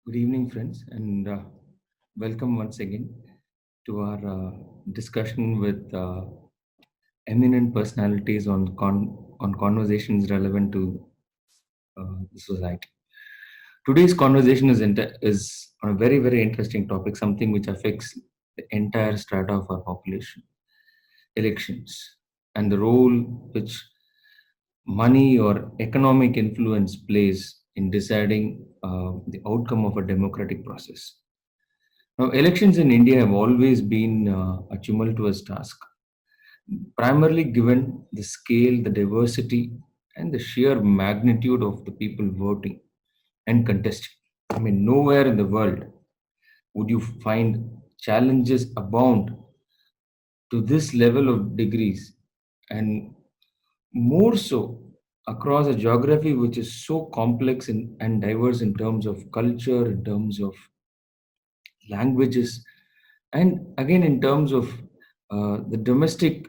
Good evening, friends, and welcome once again to our discussion with eminent personalities on conversations relevant to the society. Today's conversation is on a very interesting topic, something which affects the entire strata of our population: elections and the role which money or economic influence plays in deciding the outcome of a democratic process. Now, elections in India have always been a tumultuous task, primarily given the scale, the diversity, and the sheer magnitude of the people voting and contesting. I mean, nowhere in the world would you find challenges abound to this level of degrees, and more so across a geography which is so complex and diverse in terms of culture, in terms of languages, and again in terms of the domestic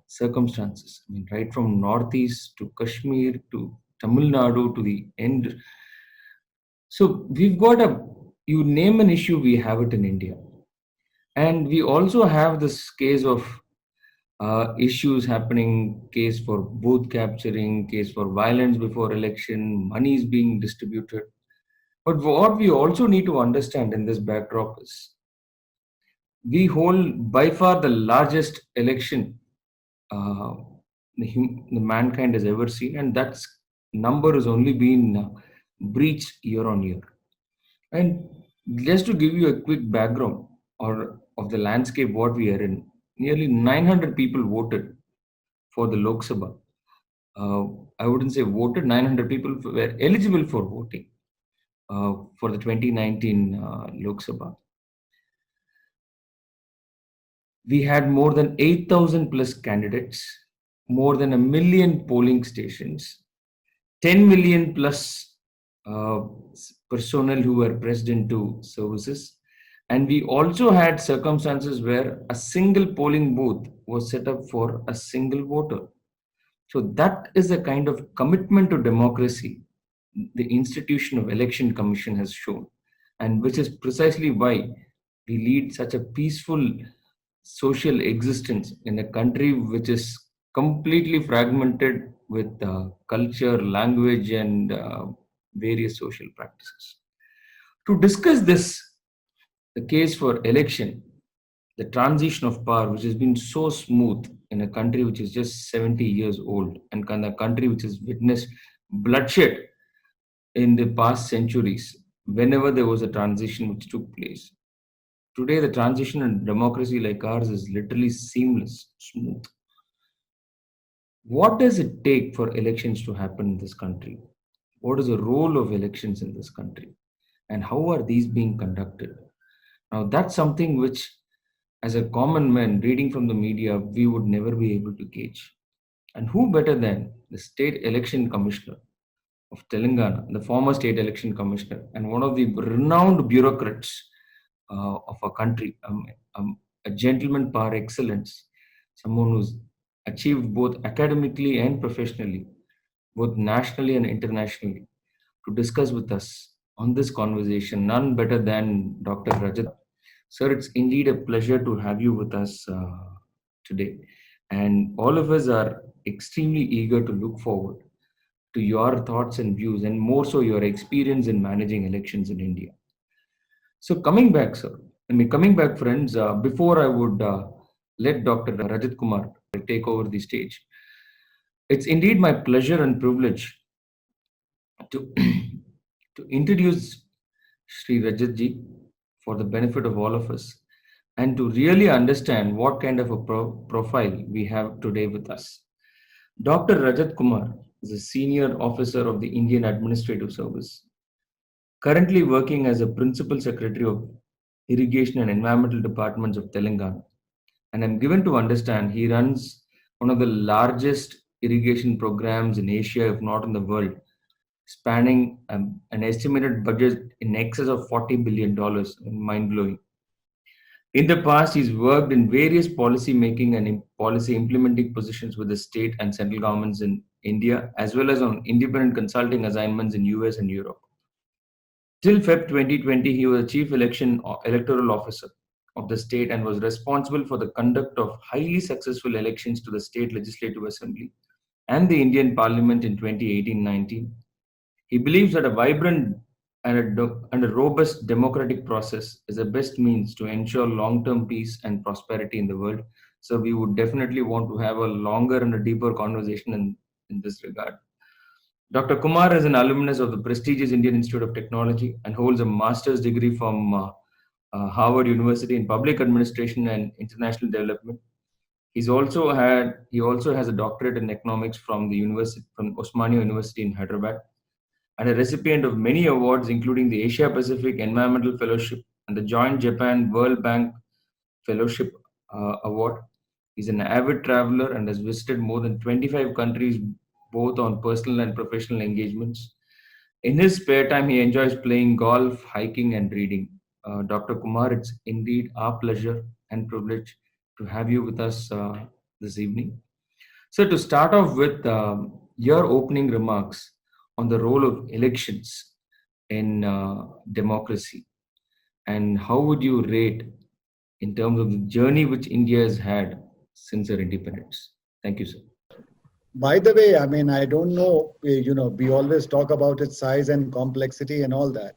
circumstances. I mean, right from northeast to Kashmir to Tamil Nadu to the end. So we've got a, you name an issue, we have it in India. And we also have this case of issues happening, case for booth capturing, case for violence before election, money is being distributed. But what we also need to understand in this backdrop is we hold by far the largest election uh, the mankind has ever seen, and that number has only been breached year on year. And just to give you a quick background or of the landscape what we are in, nearly 900 people voted for the Lok Sabha. Uh, I wouldn't say voted, 900 people were eligible for voting for the 2019 Lok Sabha. We had more than 8,000 plus candidates, more than a million polling stations, 10 million plus uh, personnel who were pressed into services. And we also had circumstances where a single polling booth was set up for a single voter. So that is a kind of commitment to democracy the institution of election commission has shown, and which is precisely why we lead such a peaceful social existence in a country which is completely fragmented with culture, language, and various social practices. To discuss this, the case for election, the transition of power, which has been so smooth in a country which is just 70 years old, and a country which has witnessed bloodshed in the past centuries, whenever there was a transition which took place. Today, the transition in democracy like ours is literally seamless, smooth. What does it take for elections to happen in this country? What is the role of elections in this country? And how are these being conducted? Now, that's something which, as a common man reading from the media, we would never be able to gauge. And who better than the State Election Commissioner of Telangana, the former State Election Commissioner, and one of the renowned bureaucrats of our country, a gentleman par excellence, someone who's achieved both academically and professionally, both nationally and internationally, to discuss with us on this conversation, none better than Dr. Rajat. Sir, it's indeed a pleasure to have you with us today. And all of us are extremely eager to look forward to your thoughts and views, and more so your experience in managing elections in India. So coming back, sir, coming back, friends, before I would let Dr. Rajat Kumar take over the stage, it's indeed my pleasure and privilege to, to introduce Sri Rajat ji for the benefit of all of us and to really understand what kind of a profile we have today with us. Dr. Rajat Kumar is a senior officer of the Indian Administrative Service, currently working as a principal secretary of irrigation and environmental departments of Telangana. And I'm given to understand he runs one of the largest irrigation programs in Asia, if not in the world, spanning an estimated budget in excess of $40 billion, mind blowing. In the past, he's worked in various policy making and policy implementing positions with the state and central governments in India, as well as on independent consulting assignments in US and Europe. Till Feb 2020, he was Chief Electoral Officer of the state and was responsible for the conduct of highly successful elections to the State Legislative Assembly and the Indian Parliament in 2018-19. He believes that a vibrant and a robust democratic process is the best means to ensure long term peace and prosperity in the world. So, we would definitely want to have a longer and a deeper conversation in this regard. Dr. Kumar is an alumnus of the prestigious Indian Institute of Technology and holds a master's degree from Harvard University in Public Administration and International Development. He also has a doctorate in economics from Osmania University in Hyderabad and a recipient of many awards, including the Asia Pacific Environmental Fellowship and the Joint Japan World Bank Fellowship Award. He's an avid traveler and has visited more than 25 countries, both on personal and professional engagements. In his spare time, he enjoys playing golf, hiking, and reading. Dr. Kumar, it's indeed our pleasure and privilege to have you with us this evening. So, to start off with your opening remarks on the role of elections in democracy, and how would you rate in terms of the journey which India has had since her independence? Thank you, sir. By the way, I mean, I don't know, we always talk about its size and complexity and all that.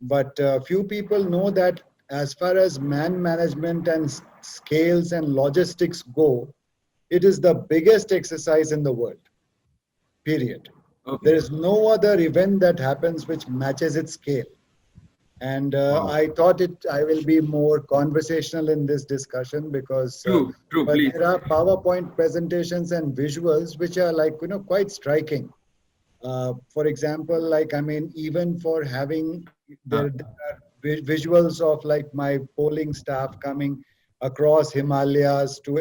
But few people know that as far as man management and scales and logistics go, it is the biggest exercise in the world, period. There Okay. is no other event that happens which matches its scale. And Wow. I thought I will be more conversational in this discussion because, True, true, but please. there are PowerPoint presentations and visuals which are like, quite striking. For example, like, I mean, even for having there are visuals of like my polling staff coming across Himalayas to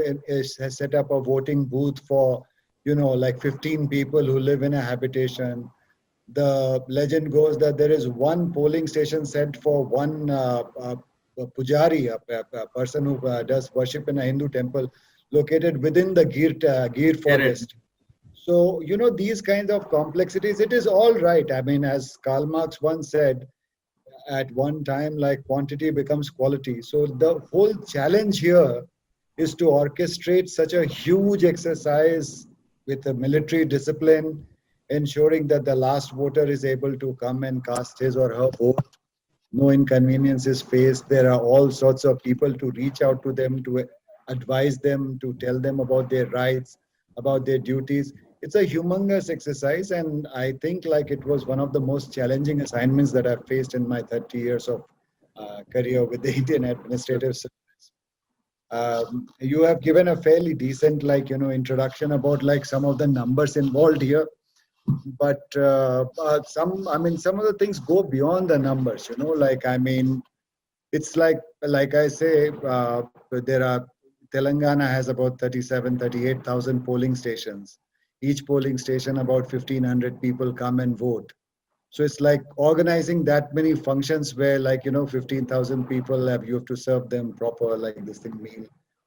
set up a voting booth for, like 15 people who live in a habitation. The legend goes that there is one polling station set for one pujari, a person who does worship in a Hindu temple, located within the Gir Correct. forest. So, these kinds of complexities, it is all right. I mean, as Karl Marx once said, at one time, like quantity becomes quality. So, the whole challenge here is to orchestrate such a huge exercise with a military discipline, ensuring that the last voter is able to come and cast his or her vote. No inconvenience is faced. There are all sorts of people to reach out to them, to advise them, to tell them about their rights, about their duties. It's a humongous exercise, and I think like it was one of the most challenging assignments that I've faced in my 30 years of career with the Indian administrative service. You have given a fairly decent introduction about like some of the numbers involved here, but some of the things go beyond the numbers, like, I mean, it's like I say, there are Telangana has about 38,000 polling stations. Each polling station, about 1,500 people come and vote. So it's like organizing that many functions where, like, 15,000 people you have to serve them proper, like this thing meal,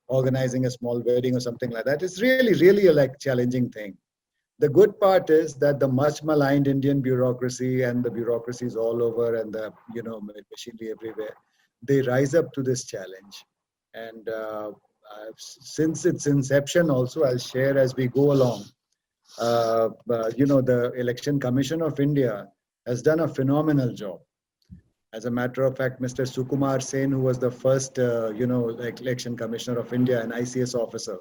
organizing a small wedding or something like that. It's really, really a like challenging thing. The good part is that the much maligned Indian bureaucracy and the bureaucracies all over and the machinery everywhere, they rise up to this challenge. And since its inception, also I'll share as we go along. The Election Commission of India has done a phenomenal job. As a matter of fact, Mr. Sukumar Sen, who was the first, election commissioner of India, an ICS officer,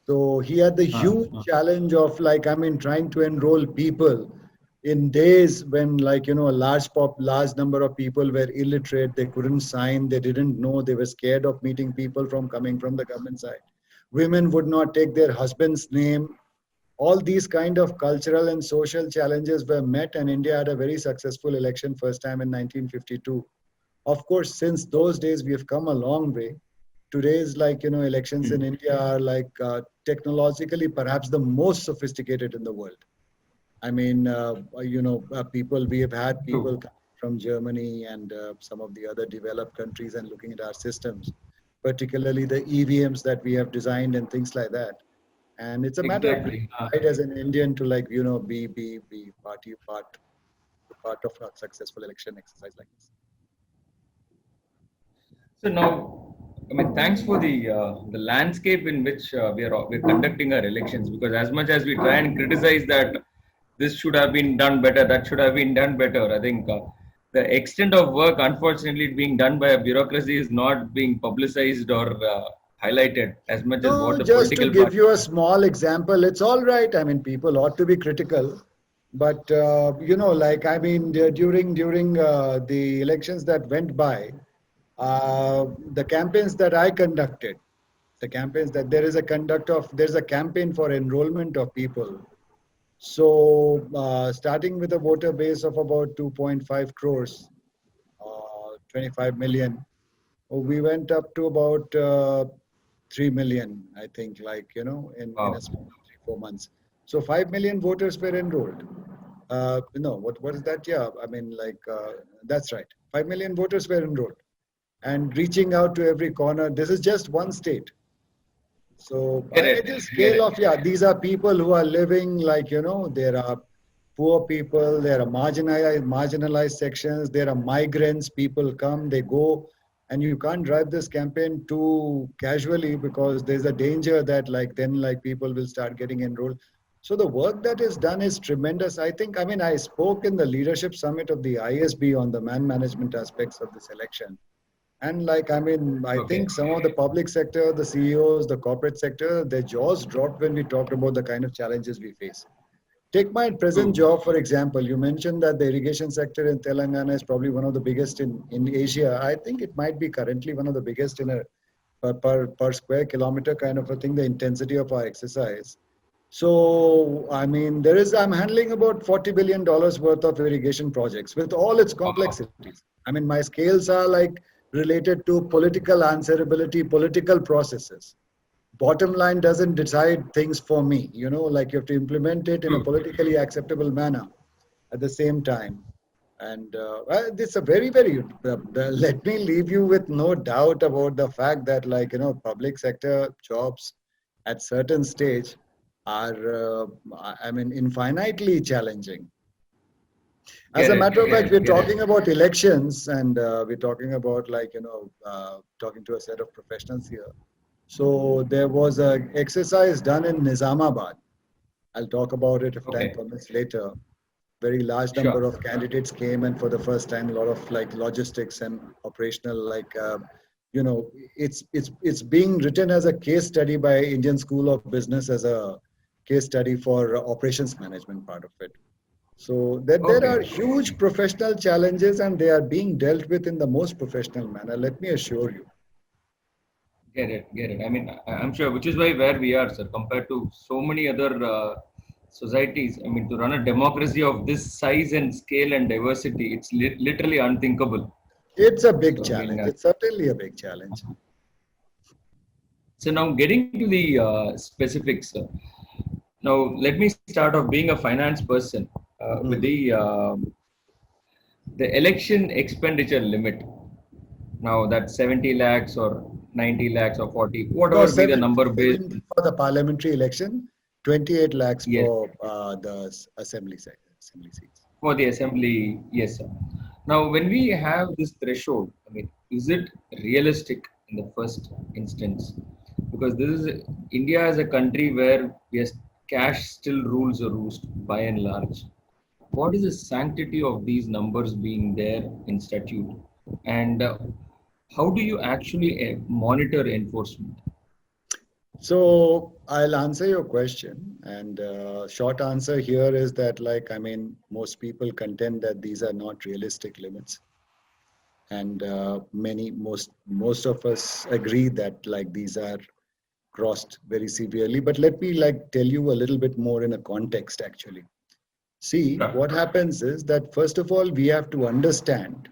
so he had the Ah, huge ah. challenge of like, I mean, trying to enroll people in days when like, a large number of people were illiterate, they couldn't sign, they didn't know, they were scared of meeting people from coming from the government side. Women would not take their husband's name. All these kind of cultural and social challenges were met, and India had a very successful election first time in 1952. Of course, since those days, we have come a long way. Today's elections in Hmm. India are like technologically perhaps the most sophisticated in the world. I mean, people, we have had people True. coming from Germany and some of the other developed countries and looking at our systems, particularly the EVMs that we have designed and things like that. And it's a matter of great Exactly. pride as an Indian to like, be part. part of a successful election exercise like this. So now, I mean, thanks for the landscape in which we're conducting our elections. Because as much as we try and criticize that this should have been done better, that should have been done better, I think the extent of work, unfortunately, being done by a bureaucracy is not being publicized or highlighted as much as what No, the just to political give party. you a small example, it's all right. I mean, people ought to be critical, but like I mean, during the elections that went by, the campaigns that I conducted, the campaigns that there's a campaign for enrollment of people. So starting with a voter base of about 2.5 crores, 25 million, we went up to about 3 million, I think, like, in a Wow. small 3, 4 months. So 5 million voters were enrolled. What is that? Yeah, I mean, like, that's right. 5 million voters were enrolled and reaching out to every corner. This is just one state. So Get it, it is get scale it. of, yeah, these are people who are living like, there are poor people, there are marginalized sections, there are migrants, people come, they go, and you can't drive this campaign too casually because there's a danger that like then like people will start getting enrolled. So the work that is done is tremendous. I think, I mean, I spoke in the leadership summit of the ISB on the man management aspects of this election. And like, I mean, I Okay. think some of the public sector, the CEOs, the corporate sector, their jaws dropped when we talked about the kind of challenges we face. Take my present True. job, for example. You mentioned that the irrigation sector in Telangana is probably one of the biggest in Asia. I think it might be currently one of the biggest in a per square kilometer kind of a thing, the intensity of our exercise. So, I mean, I'm handling about $40 billion worth of irrigation projects with all its Wow. complexities. I mean, my scales are like related to political answerability, political processes. Bottom line doesn't decide things for me, like you have to implement it in a True. politically acceptable manner at the same time. And it's a very, very, let me leave you with no doubt about the fact that, like, public sector jobs at certain stage are, I mean, infinitely challenging. As Get a it, matter of get fact, it, we're get it. talking about elections and we're talking about, like, talking to a set of professionals here. So there was an exercise done in Nizamabad. I'll talk about it if time Okay. permits later. Very large Sure. number of candidates came, and for the first time, a lot of like logistics and operational, like, it's being written as a case study by Indian School of Business as a case study for operations management part of it. So there Okay. are huge professional challenges, and they are being dealt with in the most professional manner. Let me assure you. Get it, get it. I mean, I'm sure, which is why where we are, sir, compared to so many other societies. I mean, to run a democracy of this size and scale and diversity, it's literally unthinkable. It's a big So, I mean, challenge. It's certainly a big challenge. so now getting to the specifics. Now, let me start off being a finance person with Hmm. the election expenditure limit. Now, that's 70 lakhs or 90 lakhs or 40, No, whatever be the 70, number based. 70 for the parliamentary election, 28 lakhs Yes. for the assembly seats. For the assembly, yes, sir. Now, when we have this threshold, I mean, is it realistic in the first instance? Because this is India as a country where yes, cash still rules the roost by and large. What is the sanctity of these numbers being there in statute, and how do you actually monitor enforcement? So I'll answer your question, and short answer here is that, like, I mean, most people contend that these are not realistic limits, and most of us agree that like these are crossed very severely. But let me like tell you a little bit more in a context actually. See, Sure. what happens is that first of all, we have to understand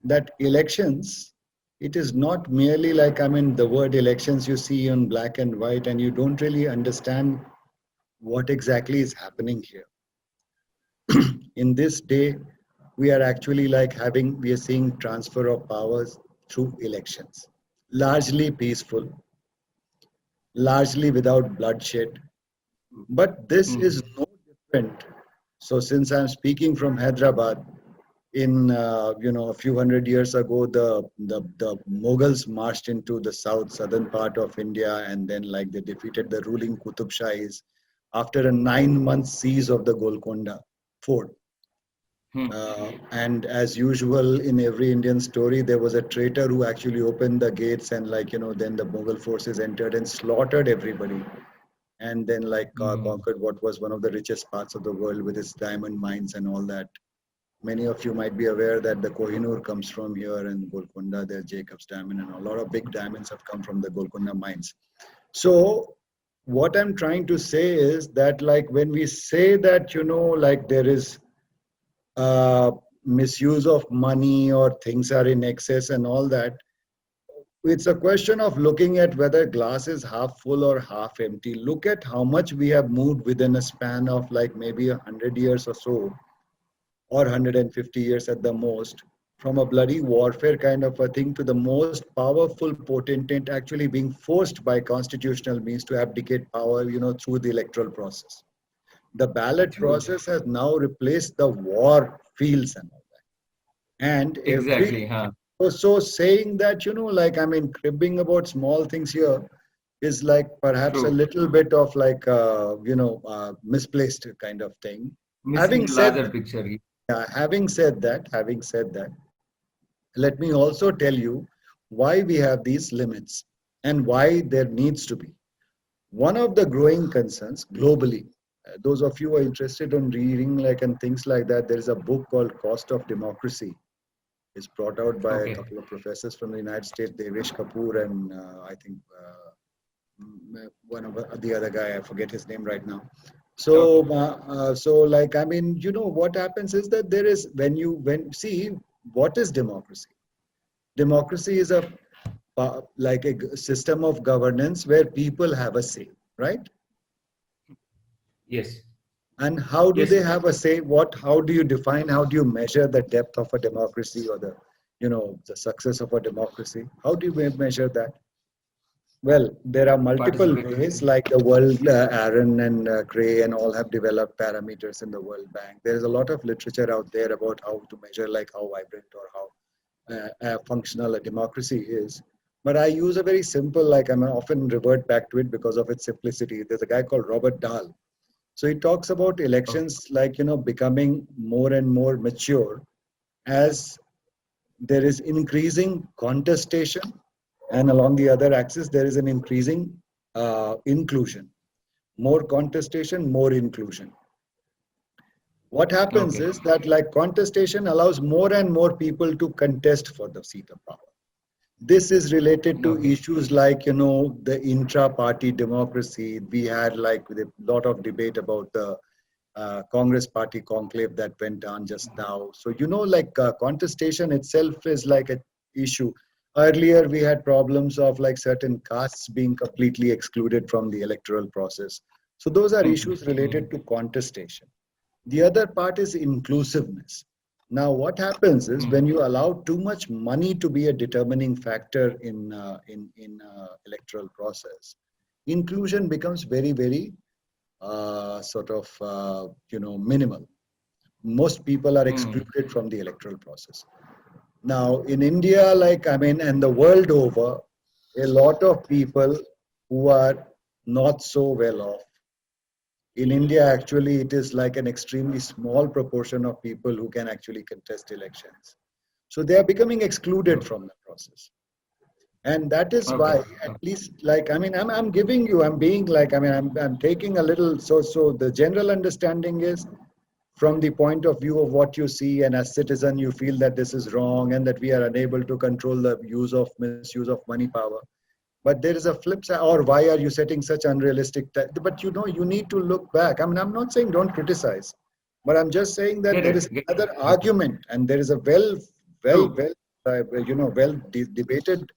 that elections, it is not merely like, I mean, the word elections you see on black and white, and you don't really understand what exactly is happening here. In this day, we are actually like we are seeing transfer of powers through elections, largely peaceful, largely without bloodshed. But this is Mm. no different So since I'm speaking from Hyderabad, in a few hundred years ago, the Mughals marched into the southern part of India, and then like they defeated the ruling Qutub Shahis after a 9 month siege of the Golconda fort. Hmm. And as usual in every Indian story, there was a traitor who actually opened the gates, and then the Mughal forces entered and slaughtered everybody, and then Hmm. conquered what was one of the richest parts of the world with its diamond mines and all that. Many of you might be aware that the Kohinoor comes from here, and Golconda, there's Jacob's diamond, and a lot of big diamonds have come from the Golconda mines. So what I'm trying to say is that like when we say that like there is uh, misuse of money or things are in excess and all that, it's a question of looking at whether glass is half full or half empty. Look at how much we have moved within a span of like maybe 100 years or so, or 150 years at the most, from a bloody warfare kind of a thing to the most powerful potentate actually being forced by constitutional means to abdicate power, through the electoral process. The ballot True. process has now replaced the war fields and all that. And every Exactly. Huh. so saying that, like I mean, cribbing about small things here is like perhaps a True. little bit of like misplaced kind of thing. Missing Having the said larger picture. having said that, let me also tell you why we have these limits and why there needs to be. One of the growing concerns globally, those of you who are interested in reading like and things like that, there is a book called Cost of Democracy. It's brought out by a Okay. couple of professors from the United States, Devesh Kapoor, and I think one of the other guy, I forget his name right now. Okay. So like I mean, what happens is that there is when see what is democracy. Democracy is a like a system of governance where people have a say, right? Yes. And how do Yes. they have a say? How do you define? How do you measure the depth of a democracy or the success of a democracy? How do you measure that? Well, there are multiple ways, Participatory. like the World, Aaron and Gray and all have developed parameters in the World Bank. There is a lot of literature out there about how to measure, like how vibrant or how functional a democracy is. But I use a very simple, like I'm often revert back to it because of its simplicity. There's a guy called Robert Dahl. So he talks about Okay. elections like, becoming more and more mature as there is increasing contestation, and along the other axis there is an increasing inclusion. More contestation, more inclusion. What happens Okay. is that like contestation allows more and more people to contest for the seat of power. This is related to Okay. issues like the intra-party democracy. We had like a lot of debate about the Congress party conclave that went on just now. So like contestation itself is like a issue. Earlier we had problems of like certain castes being completely excluded from the electoral process. So those are Mhm. issues related to contestation. The other part is inclusiveness. Now, what happens is Mhm. when you allow too much money to be a determining factor in electoral process, inclusion becomes very, very sort of minimal. Most people are Mhm. excluded from the electoral process. Now, in India, like I mean, and the world over, a lot of people who are not so well off. In India, actually, it is like an extremely small proportion of people who can actually contest elections. So they are becoming excluded Okay. from the process. And that is Okay. why, at least, like, I mean, I'm giving you, I'm being like, I mean, I'm taking a little, so the general understanding is from the point of view of what you see, and as citizen, you feel that this is wrong and that we are unable to control the misuse of money power. But there is a flip side, or why are you setting such unrealistic but you need to look back. I mean, I'm not saying don't criticize, but I'm just saying that Get there is it. Get it. another argument, and there is a well well True. well debated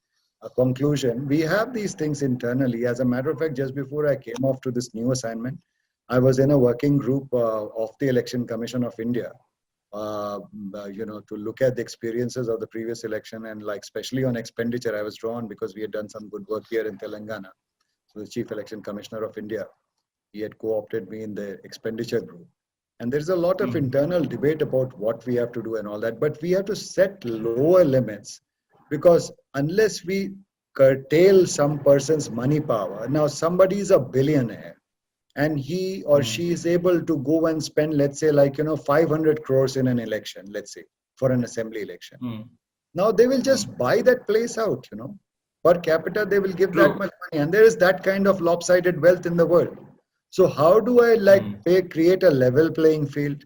conclusion. We have these things internally. As a matter of fact, just before I came off to this new assignment, I was in a working group of the Election Commission of India, uh, to look at the experiences of the previous election, and like especially on expenditure, I was drawn because we had done some good work here in Telangana. So the Chief Election Commissioner of India, he had co-opted me in the expenditure group. And there's a lot of Mm. internal debate about what we have to do and all that. But we have to set lower limits, because unless we curtail some person's money power, now somebody is a billionaire and he or Mm. she is able to go and spend, let's say, 500 crores in an election, let's say, for an assembly election. Mm. Now they will Mm. just buy that place out. Per capita, they will give that True. much money. And there is that kind of lopsided wealth in the world. So how do I Mm. create a level playing field?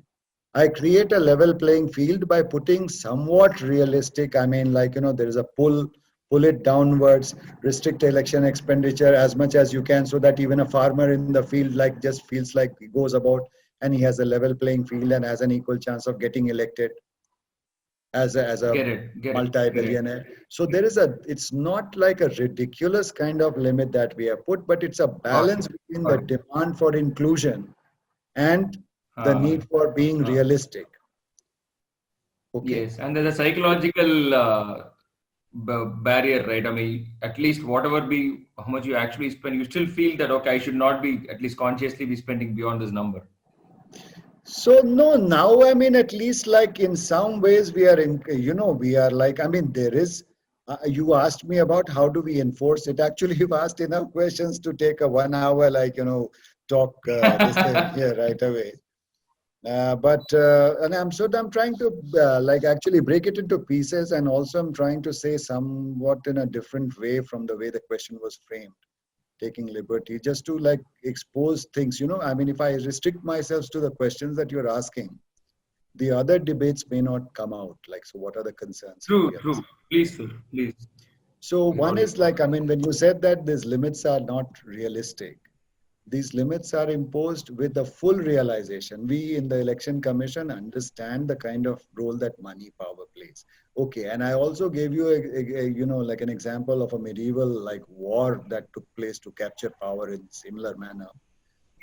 I create a level playing field by putting somewhat realistic, I mean, there is a pull it downwards, restrict election expenditure as much as you can, so that even a farmer in the field just feels like he goes about and he has a level playing field and has an equal chance of getting elected as a Get it. Get it. Get it. multi-billionaire. So it's not like a ridiculous kind of limit that we have put, but it's a Got balance it. between the Got it. demand for inclusion and the Uh, need for being uh, realistic. Okay. yes, and there's a psychological barrier, right? I mean, at least whatever be how much you actually spend, you still feel that okay, I should not be at least consciously be spending beyond this number. So no, now I mean, at least in some ways we are we are I mean, there is. You asked me about how do we enforce it. Actually, you've asked enough questions to take a 1 hour talk this thing here right away. And I'm trying to actually break it into pieces, and also I'm trying to say somewhat in a different way from the way the question was framed, taking liberty just to expose things. I mean, if I restrict myself to the questions that you're asking, the other debates may not come out. So what are the concerns from True, the other true. side? Please, sir, please. So one Got it. is I mean, when you said that these limits are not realistic, these limits are imposed with the full realization. We in the Election Commission understand the kind of role that money power plays. Okay, and I also gave you an example of a medieval war that took place to capture power in similar manner.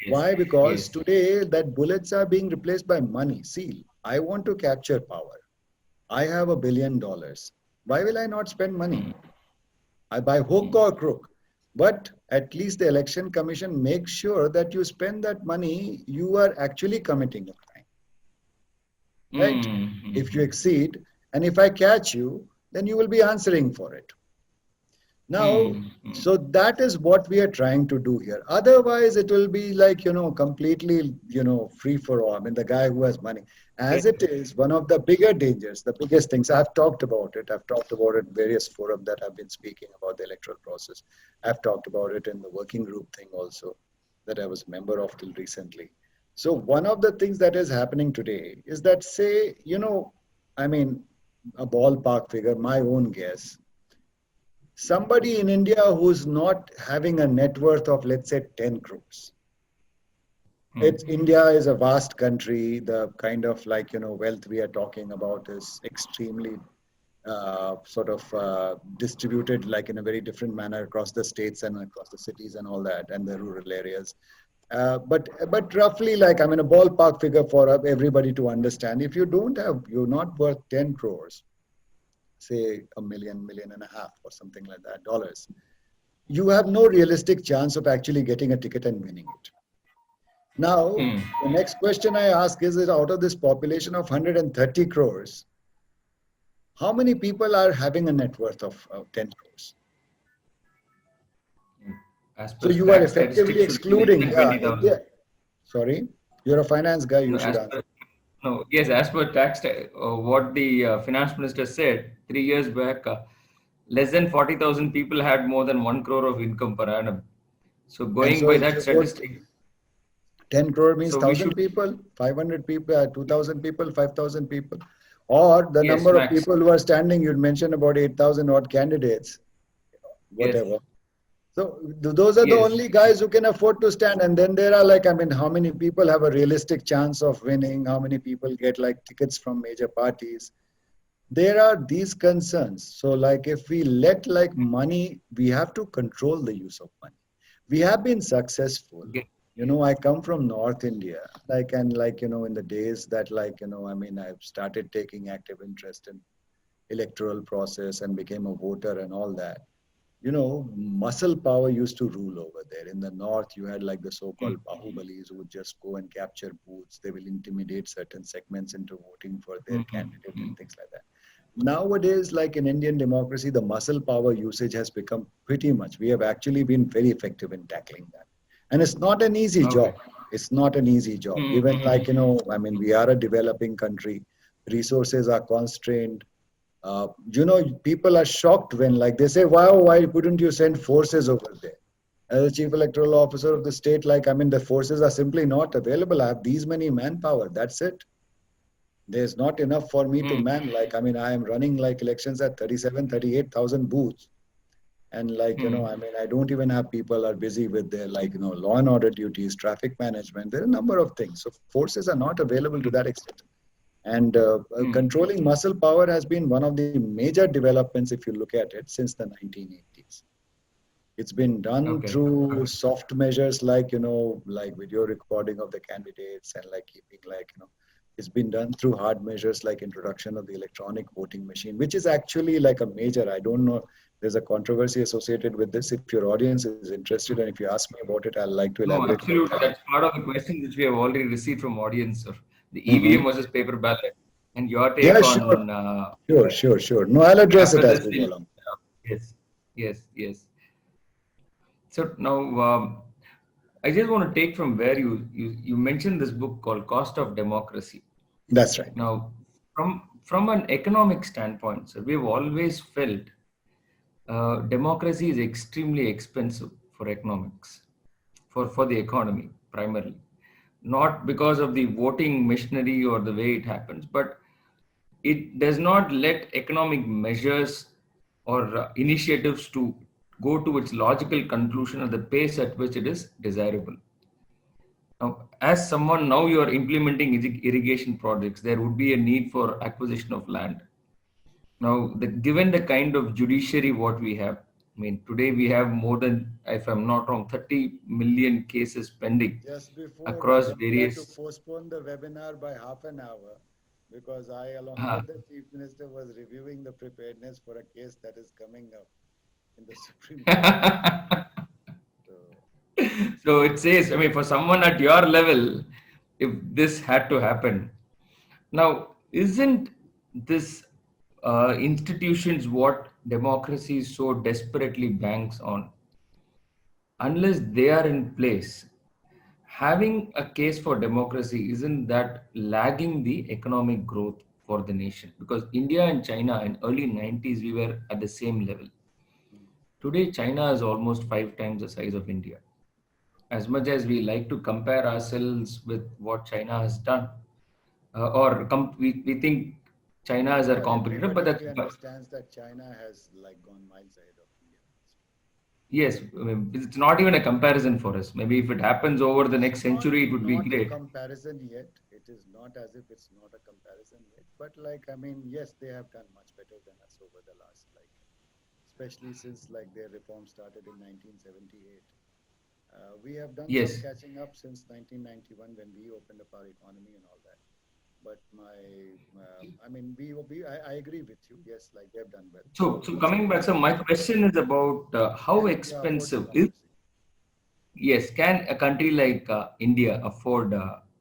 Yes, Why? Because yes. today that bullets are being replaced by money. See, I want to capture power. I have $1 billion. Why will I not spend money? Mm. By hook Mm. or crook. But at least the election commission makes sure that you spend that money, you are actually committing a crime, right? Mm. If you Mm. exceed, and if I catch you, then you will be answering for it. Now, Mm. Mm. so that is what we are trying to do here. Otherwise, it will be completely, free for all. I mean, the guy who has money. As it is, one of the bigger dangers, the biggest things, I've talked about it. I've talked about it in various forums that have been speaking about the electoral process. I've talked about it in the working group thing also that I was a member of till recently. So one of the things that is happening today is that, say, I mean, a ballpark figure, my own guess, somebody in India who's not having a net worth of, let's say, 10 crores. Mm. It's India is a vast country. The kind of wealth we are talking about is extremely distributed in a very different manner across the states and across the cities and all that, and the rural areas. But roughly, I mean, a ballpark figure for everybody to understand. If you're not worth 10 crores, say a million, million and a half, or something like that, dollars, you have no realistic chance of actually getting a ticket and winning it. Now, Mm. the next question I ask is that out of this population of 130 crores, how many people are having a net worth of 10 crores? Mm. As So per you are tax effectively statistics, should be less excluding, than yeah, 20,000. yeah. Sorry, you're a finance guy, No, you should as answer. per no, yes, as per what the finance minister said 3 years back, less than 40,000 people had more than 1 crore of income per annum. So And going so by if that you put statistic, 10 crore means so we 1,000 should, people, 500 people, 2,000 people, 5,000 people, or the yes, number of max, people who are standing, you'd mentioned about 8,000 odd candidates, yes, whatever. So those are the yes, only guys who can afford to stand. And then there are I mean, how many people have a realistic chance of winning? How many people get tickets from major parties? There are these concerns. So if we let money, we have to control the use of money. We have been successful. get, I come from North India, and in the days that I mean, I've started taking active interest in electoral process and became a voter and all that. muscle power used to rule over there. In the north, you had like the mm, so-called Bahubalis who would just go and capture booths. They will intimidate certain segments into voting for their mm, mm, candidate and mm. things like that. Nowadays, like in Indian democracy, the muscle power usage has become pretty much. We have actually been very effective in tackling that. And it's not an easy Okay. job. It's not an easy job. Mm, Given mm, like, I mean, we are a developing country, resources are constrained. People are shocked when like they say, wow, why couldn't you send forces over there? As a chief electoral officer of the state, like, I mean, the forces are simply not available. I have these many manpower. That's it. There's not enough for me to mm, man. Like, I mean, I am running like elections at 37, 38,000 booths. And like, mm, I mean, I don't even have people are busy with their like, law and order duties, traffic management. There are a number of things. So forces are not available to mm, that extent. And mm. controlling muscle power has been one of the major developments, if you look at it, since the 1980s. It's been done Okay. through Okay. soft measures like, like video recording of the candidates and like keeping like, it's been done through hard measures like introduction of the electronic voting machine, which is actually like a major, I don't know, there's a controversy associated with this. If your audience is interested and if you ask me about it, I'd like to No, elaborate about absolutely. that. That's part of the questions which we have already received from audience of the Hmm. EVM versus paper ballot, and your Yeah, take sure, on sure. No, I'll address it after as this. we go along. Yes, yes, yes. So now, I just want to take from where you mentioned this book called Cost of Democracy. That's right. Now, from an economic standpoint, so we've always felt democracy is extremely expensive for economics, for the economy primarily, not because of the voting machinery or the way it happens, but it does not let economic measures or initiatives to go to its logical conclusion at the pace at which it is desirable. Now, as someone now you are implementing irrigation projects, there would be a need for acquisition of land. Now, given the kind of judiciary what we have, I mean, today we have more than, if I'm not wrong, 30 million cases pending Just before across we had to various. postpone the webinar by half an hour because I, along Uh, with the Chief Minister, was reviewing the preparedness for a case that is coming up in the Supreme Court. So, so it says, I mean, for someone at your level, if this had to happen, now isn't this institutions what democracy so desperately banks on? Unless they are in place, having a case for democracy isn't that lagging the economic growth for the nation? Because India and China in early 90s we were at the same level. Today China is almost 5 times the size of India. As much as we like to compare ourselves with what China has done, we think China is our well, competitor, everybody understands that China has like gone miles ahead of India. yes, I mean, it's not even a comparison for us. Maybe if it happens over the It's next not century, it would be not a great. comparison yet. It is not as if it's not a comparison yet. But like, I mean, yes, they have done much better than us over the last like, especially since like their reform started in 1978. We have done some Yes. catching up since 1991 when we opened up our economy and all that. But I mean, I agree with you. Yes, like they have done well. So What's your coming back, so question? my question is about how Can India afford expensive is, democracy? yes, can a country like India afford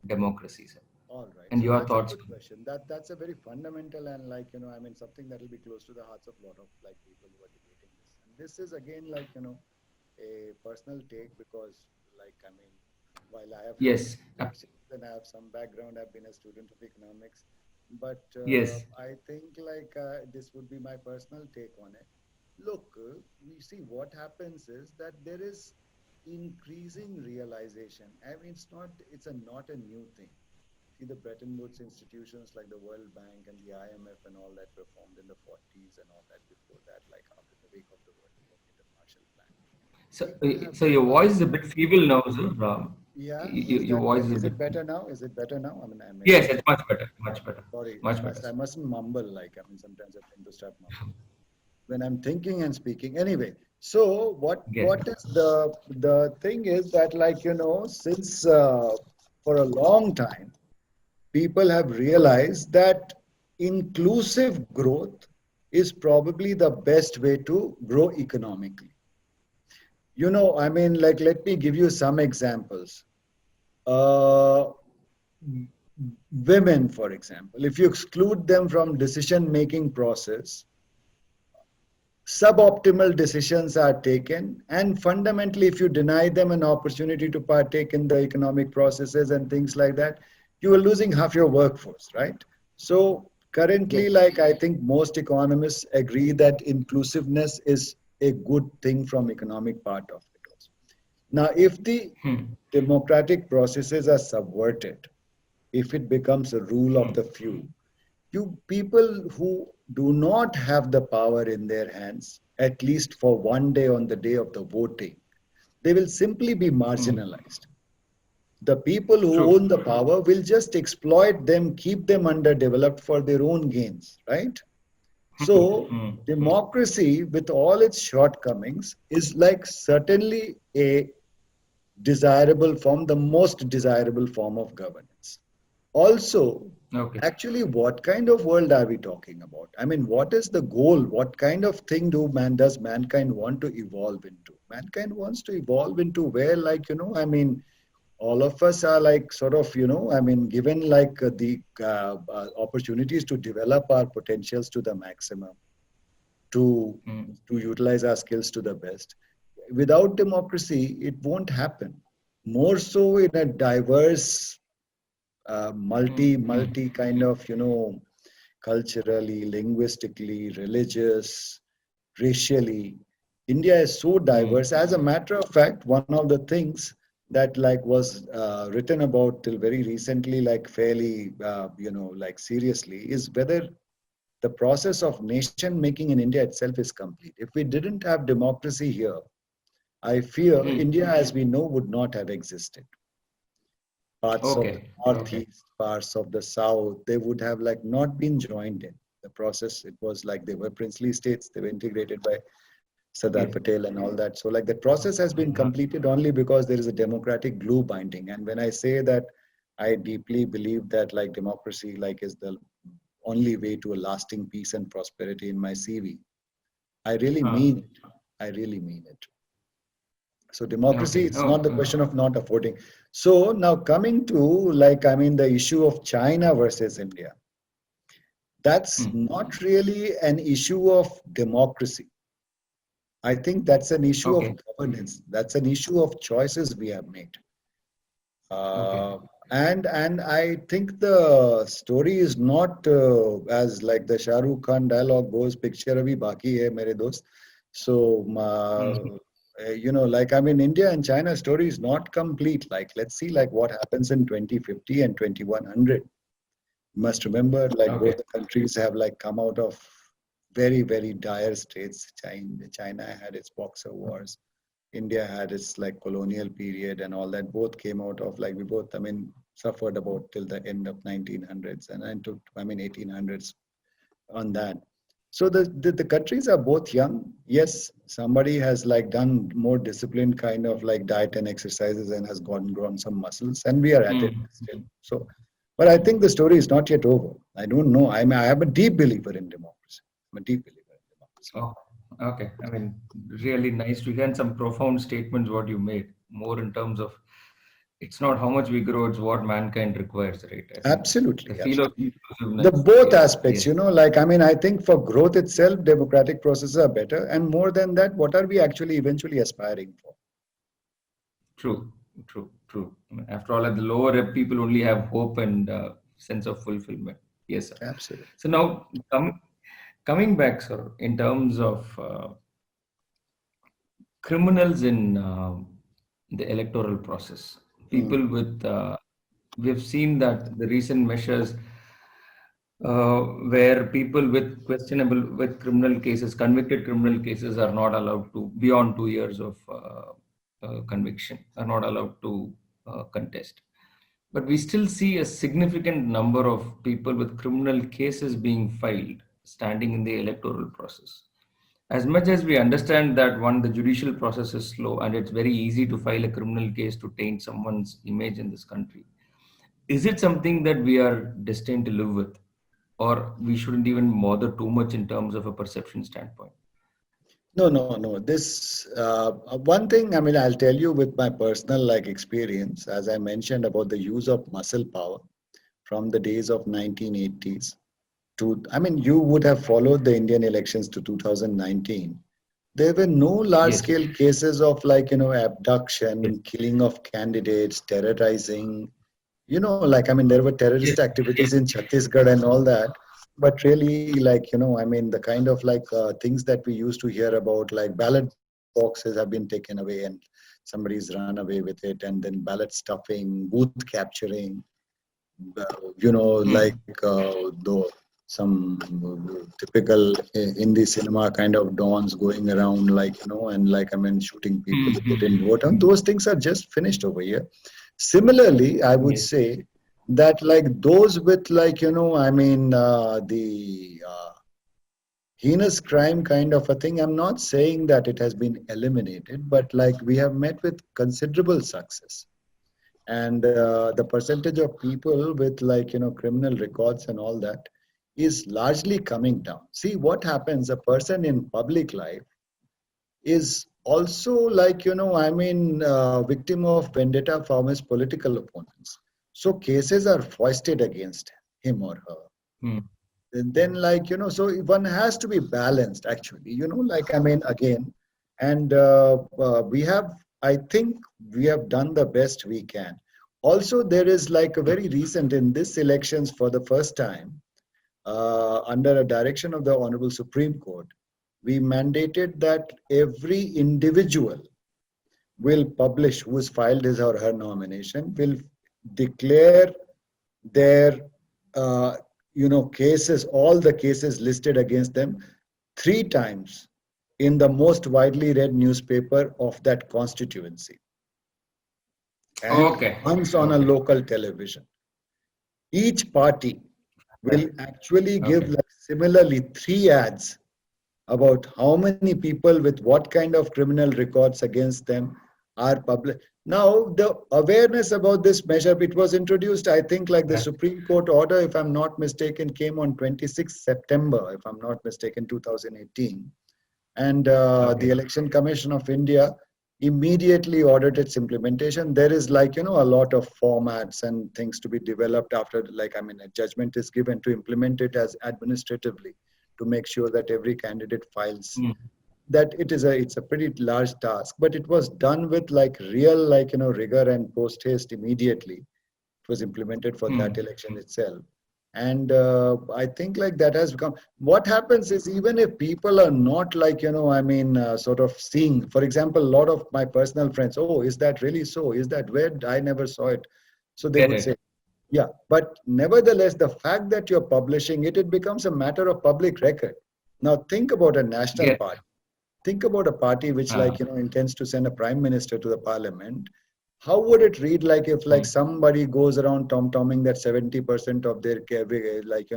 democracy, sir? All right. And So your that's a thoughts? good question. That's a very fundamental and like, I mean, something that will be close to the hearts of a lot of like people who are debating this. And this is again like, a personal take because like, I mean, while I have Yes, connections and I have some background, I've been a student of economics, but yes, I think like this would be my personal take on it. Look, we see what happens is that there is increasing realization. I mean, it's not a new thing. See, the Bretton Woods institutions like the World Bank and the IMF and all that were formed in the 40s and all that before that, like after the wake of the World War, the Marshall Plan. so People have so your voice is a realized, bit feeble now, sir. yeah, Your voice is a is bit. it better now? Is it better now? I mean, I maybe Yes, I it's should, much better, much better, sorry, much better, I sir. mustn't mumble like, I mean, sometimes I tend to start mumbling when I'm thinking and speaking. Anyway, so Yes, what is the thing is that like, since for a long time, people have realized that inclusive growth is probably the best way to grow economically. I mean, like, let me give you some examples. Uh, Women, for example, if you exclude them from decision-making process, suboptimal decisions are taken, and fundamentally, if you deny them an opportunity to partake in the economic processes and things like that, you are losing half your workforce, right? So currently, Yes. like, I think most economists agree that inclusiveness is a good thing from economic part of it also. Now, if the Hmm. democratic processes are subverted, if it becomes a rule of Hmm. the few, you people who do not have the power in their hands, at least for one day on the day of the voting, they will simply be Hmm. marginalized. The people who True. own the power will just exploit them, keep them underdeveloped for their own gains, right? Hmm. So, Hmm. Hmm. democracy, with all its shortcomings, is like certainly a desirable form, the most desirable form of governance. Also, Okay. actually, what kind of world are we talking about? I mean, what is the goal? What kind of thing does mankind want to evolve into? Mankind wants to evolve into where, like, I mean, all of us are like sort of, I mean, given like the opportunities to develop our potentials to the maximum, to Hmm. to utilize our skills to the best. Without democracy, it won't happen. More so in a diverse, Hmm. Hmm. multi kind of, culturally, linguistically, religious, racially. India is so Hmm. diverse. As a matter of fact, one of the things that like was written about till very recently, like fairly, like seriously, is whether the process of nation making in India itself is complete. If we didn't have democracy here, I fear Hmm. India as we know would not have existed. Parts of the Okay. Okay. northeast, parts of the south, they would have like not been joined in the process. It was like they were princely states, they were integrated by Sardar Yes. Patel and all that. So like the process has been Uh-huh. completed only because there is a democratic glue binding. And when I say that, I deeply believe that like democracy like is the only way to a lasting peace and prosperity in my CV. I really Uh, mean it. I really mean it. So democracy, okay. it's not Oh. the question of not affording. So now coming to like, I mean, the issue of China versus India, that's Hmm. not really an issue of democracy. I think that's an issue of Okay. governance. That's an issue of choices we have made. Okay. Uh, and I think the story is not as like the Shah Rukh Khan dialogue goes, picture abhi baki hai mere dost. So, Hmm. like I mean, India and China story is not complete. Like, let's see like what happens in 2050 and 2100. You must remember, like both Okay. the countries have like come out of very, very dire straits. China had its Boxer Wars. India had its like colonial period and all that. Both came out of like we both, I mean, suffered about till the end of 1900s and then to I mean 1800s on that. So the countries are both young. Yes, somebody has like done more disciplined kind of like diet and exercises and has grown some muscles, and we are at it Hmm. still. So, but I think the story is not yet over. I don't know. I am a deep believer in democracy. I'm a deep believer in democracy. Oh, okay. I mean, really nice to hear some profound statements what you made. More in terms of it's not how much we grow, it's what mankind requires, right? I think the Absolutely, feel of absolutely. The inclusiveness. both Yes, aspects, yes, like I mean, I think for growth itself, democratic processes are better, and more than that, what are we actually eventually aspiring for? true, true, true. I mean, after all, at the lower rep, people only have hope and sense of fulfillment. Yes, sir. Absolutely. So now coming back, sir, in terms of criminals in the electoral process, Mm. people with we have seen that the recent measures where people with questionable with criminal cases, convicted criminal cases, are not allowed to beyond 2 years of conviction, are not allowed to contest. But we still see a significant number of people with criminal cases being filed, standing in the electoral process. As much as we understand that one, the judicial process is slow and it's very easy to file a criminal case to taint someone's image in this country, is it something that we are destined to live with, or we shouldn't even bother too much in terms of a perception standpoint? No, no, no. This one thing, I mean, I'll tell you with my personal like experience, as I mentioned about the use of muscle power from the days of 1980s to, I mean, you would have followed the Indian elections to 2019. There were no large Yes, scale cases of like, yes, abduction, killing of candidates, terrorizing, like, I mean, there were terrorist yes, activities yes. in Chhattisgarh and all that. But really, like, I mean, the kind of like things that we used to hear about, like ballot boxes have been taken away and somebody's run away with it, and then ballot stuffing, booth capturing, like Mm, the some typical Hindi cinema kind of dons going around, like, and like, I mean, shooting people mm, if they didn't mm, vote. And mm. those things are just finished over here. Similarly, I would Yes. say that like those with like, I mean, the heinous crime kind of a thing, I'm not saying that it has been eliminated, but like we have met with considerable success. And the percentage of people with like, criminal records and all that is largely coming down. See what happens, a person in public life is also like, I mean, victim of vendetta from his political opponents. So cases are foisted against him or her. Mm, And then like, so one has to be balanced actually, like, I mean, again, and we have, I think we have done the best we can. Also, there is like a very recent in this elections for the first time, under a direction of the Honorable Supreme Court, we mandated that every individual will publish who has filed his or her nomination, will declare their uh, cases, all the cases listed against them, three times in the most widely read newspaper of that constituency, and okay, once on a okay, local television. Each party will actually give okay. like similarly three ads about how many people with what kind of criminal records against them are public. Now, the awareness about this measure, it was introduced, I think, like the That, Supreme Court order, if I'm not mistaken, came on 26th September, if I'm not mistaken, 2018. And the okay. Election Commission of India immediately ordered its implementation. There is like, a lot of formats and things to be developed after, like, I mean, a judgment is given to implement it as administratively to make sure that every candidate files Mm, that. It's a pretty large task, but it was done with like real like, rigor and post haste immediately. It was implemented for that mm, election itself. And I think like that has become, what happens is, even if people are not like, I mean, sort of seeing, for example, a lot of my personal friends, oh, is that really so, is that where, I never saw it. So they get would say, it. yeah, but nevertheless, the fact that you're publishing it, it becomes a matter of public record. Now think about a national Get party. Think about a party which uh, like, intends to send a prime minister to the parliament. How would it read like if like mm, somebody goes around tom-tomming that 70% of their like,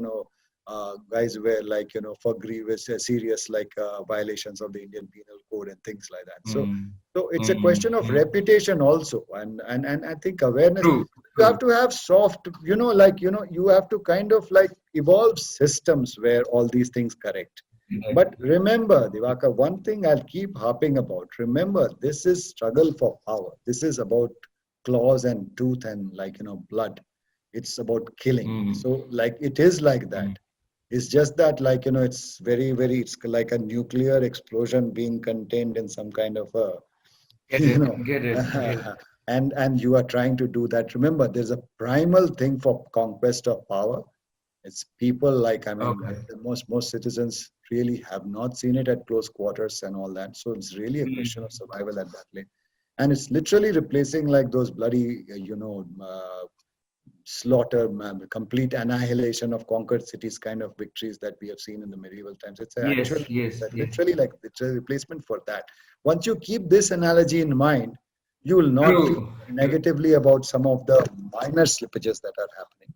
guys were like, for grievous serious like violations of the Indian penal code and things like that. So mm, so it's a mm, question of mm. reputation also, and I think awareness. True, You have true. to have soft, like, you have to kind of like evolve systems where all these things correct. Right. But remember, Divaka, one thing I'll keep harping about. Remember, this is struggle for power. This is about claws and tooth and like, blood. It's about killing. Mm, So like it is like that. mm. It's just that like, it's very, very, it's like a nuclear explosion being contained in some kind of a, Get you it, know, get it, get it. and you are trying to do that. Remember, there's a primal thing for conquest of power. It's people like, I mean, Okay. the most citizens really have not seen it at close quarters and all that. So it's really a question Mm, of survival at that lane. And it's literally replacing like those bloody, slaughter, complete annihilation of conquered cities kind of victories that we have seen in the medieval times. It's yes, actual, yes, yes. literally like it's a replacement for that. Once you keep this analogy in mind, you will not feel True, true. negatively about some of the minor slippages that are happening.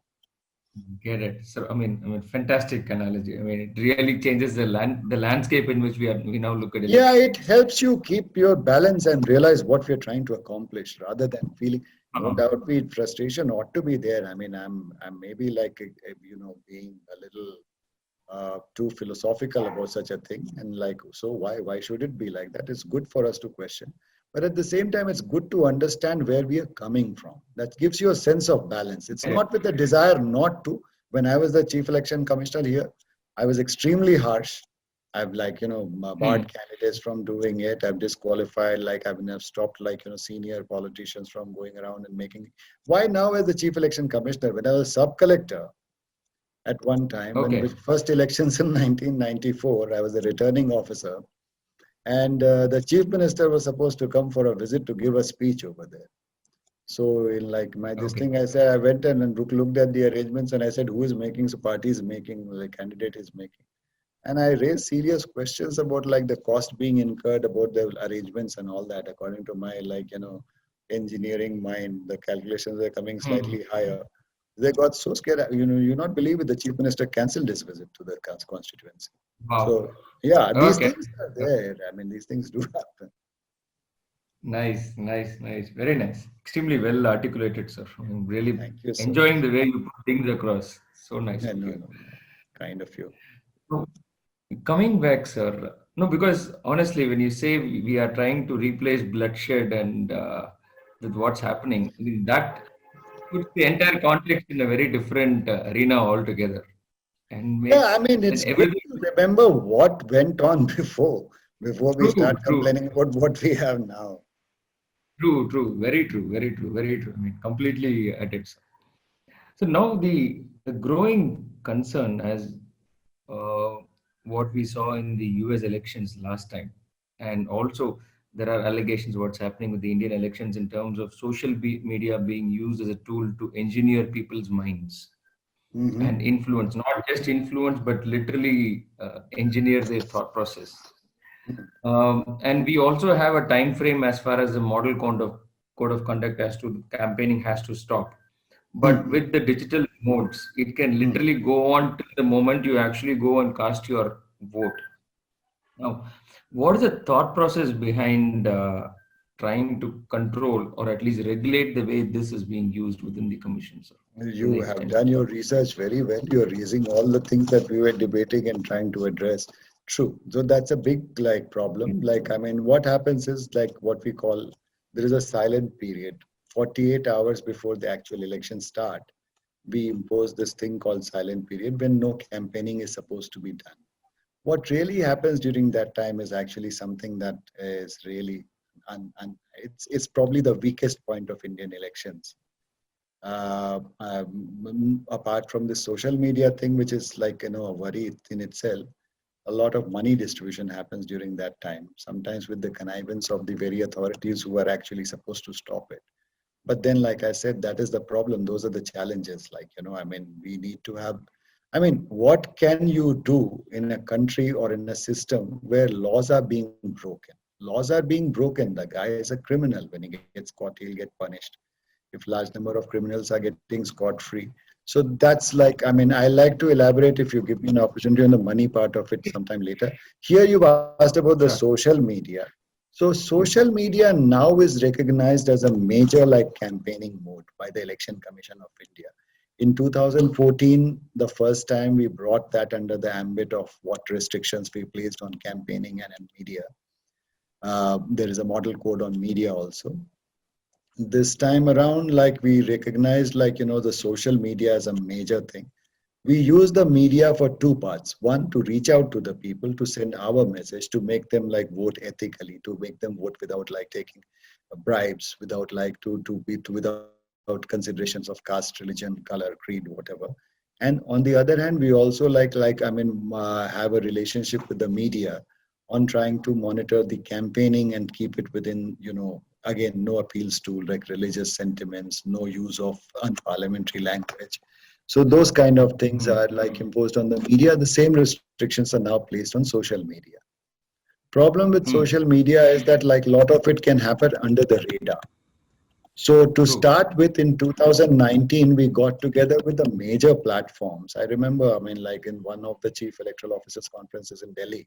Get it. So, fantastic analogy. I mean, it really changes the landscape in which we now look at Yeah, elections. it helps you keep your balance and realize what we're trying to accomplish rather than feeling, no Uh-huh. doubt, be frustration ought to be there. I mean, I'm maybe like, being a little too philosophical about such a thing. And like, so why should it be like that? It's good for us to question. But at the same time, it's good to understand where we are coming from. That gives you a sense of balance. It's not with the desire not to. When I was the chief election commissioner here, I was extremely harsh. I've like, barred Hmm. candidates from doing it. I've disqualified, like I've stopped like, senior politicians from going around and making. Why now as the chief election commissioner? When I was sub collector, at one time when Okay. the first elections in 1994, I was a returning officer, and the chief minister was supposed to come for a visit to give a speech over there. So in like my this Okay. thing, I said I went in and looked at the arrangements, and I said who is making, so party is making, the candidate is making, and I raised serious questions about like the cost being incurred, about the arrangements and all that. According to my engineering mind, the calculations are coming Hmm. slightly higher. They got so scared. You not believe it. The chief minister cancelled his visit to the constituency. Wow. So yeah, these Okay. things are Okay. there. I mean, these things do happen. Nice, nice, nice. Very nice. Extremely well articulated, sir. I'm really Thank you so enjoying much. the way you put things across. So nice Yeah, of no, you. no, no. Kind of you. So, coming back, sir. No, because honestly, when you say we are trying to replace bloodshed and with what's happening, I mean, that puts the entire context in a very different arena altogether and Yeah, I makes mean, then it's good everything to remember what went on before we true, start true, complaining about what we have now. true, true, very true, very true, very true. I mean, completely at it, sir. So now the growing concern as uh, what we saw in the US elections last time, and also there are allegations what's happening with the Indian elections in terms of media being used as a tool to engineer people's minds and Hmm. influence, not just influence, but literally engineer their thought process. And we also have a time frame as far as the model code of conduct as to campaigning has to stop. But Hmm. with the digital modes, it can Hmm. literally go on till the moment you actually go and cast your vote. Now, what is the thought process behind trying to control or at least regulate the way this is being used within the commission, sir, to the You have extent done your possible? research very well. You're raising all the things that we were debating and trying to address. True. So that's a big like problem. Like, I mean, what happens is like what we call, there is a silent period, 48 hours before the actual election start. We impose this thing called silent period when no campaigning is supposed to be done. What really happens during that time is actually something that is really, it's probably the weakest point of Indian elections. Apart from the social media thing, which is like, a worry in itself, a lot of money distribution happens during that time, sometimes with the connivance of the very authorities who are actually supposed to stop it. But then, like I said, that is the problem. Those are the challenges. Like, I mean, we need to have, I mean, what can you do in a country or in a system where laws are being broken? Laws are being broken. The guy is a criminal. When he gets caught, he'll get punished. If large number of criminals are getting scot free. So that's like, I mean, I like to elaborate if you give me an opportunity on the money part of it sometime later. Here you've asked about the Sure. social media. So social media now is recognized as a major like campaigning mode by the Election Commission of India. In 2014, the first time we brought that under the ambit of what restrictions we placed on campaigning and media. There is a model code on media also. This time around, like we recognized, like, the social media as a major thing. We use the media for two parts. One, to reach out to the people, to send our message, to make them like vote ethically, to make them vote without like taking bribes, without like without considerations of caste, religion, color, creed, whatever. And on the other hand, we also have a relationship with the media on trying to monitor the campaigning and keep it within, again, no appeals to like religious sentiments, no use of unparliamentary language. So those kind of things Hmm. are like imposed on the media. The same restrictions are now placed on social media. Problem with Hmm. social media is that like a lot of it can happen under the radar. So to True. start with, in 2019, we got together with the major platforms. I remember, I mean, like in one of the chief electoral officers conferences in Delhi,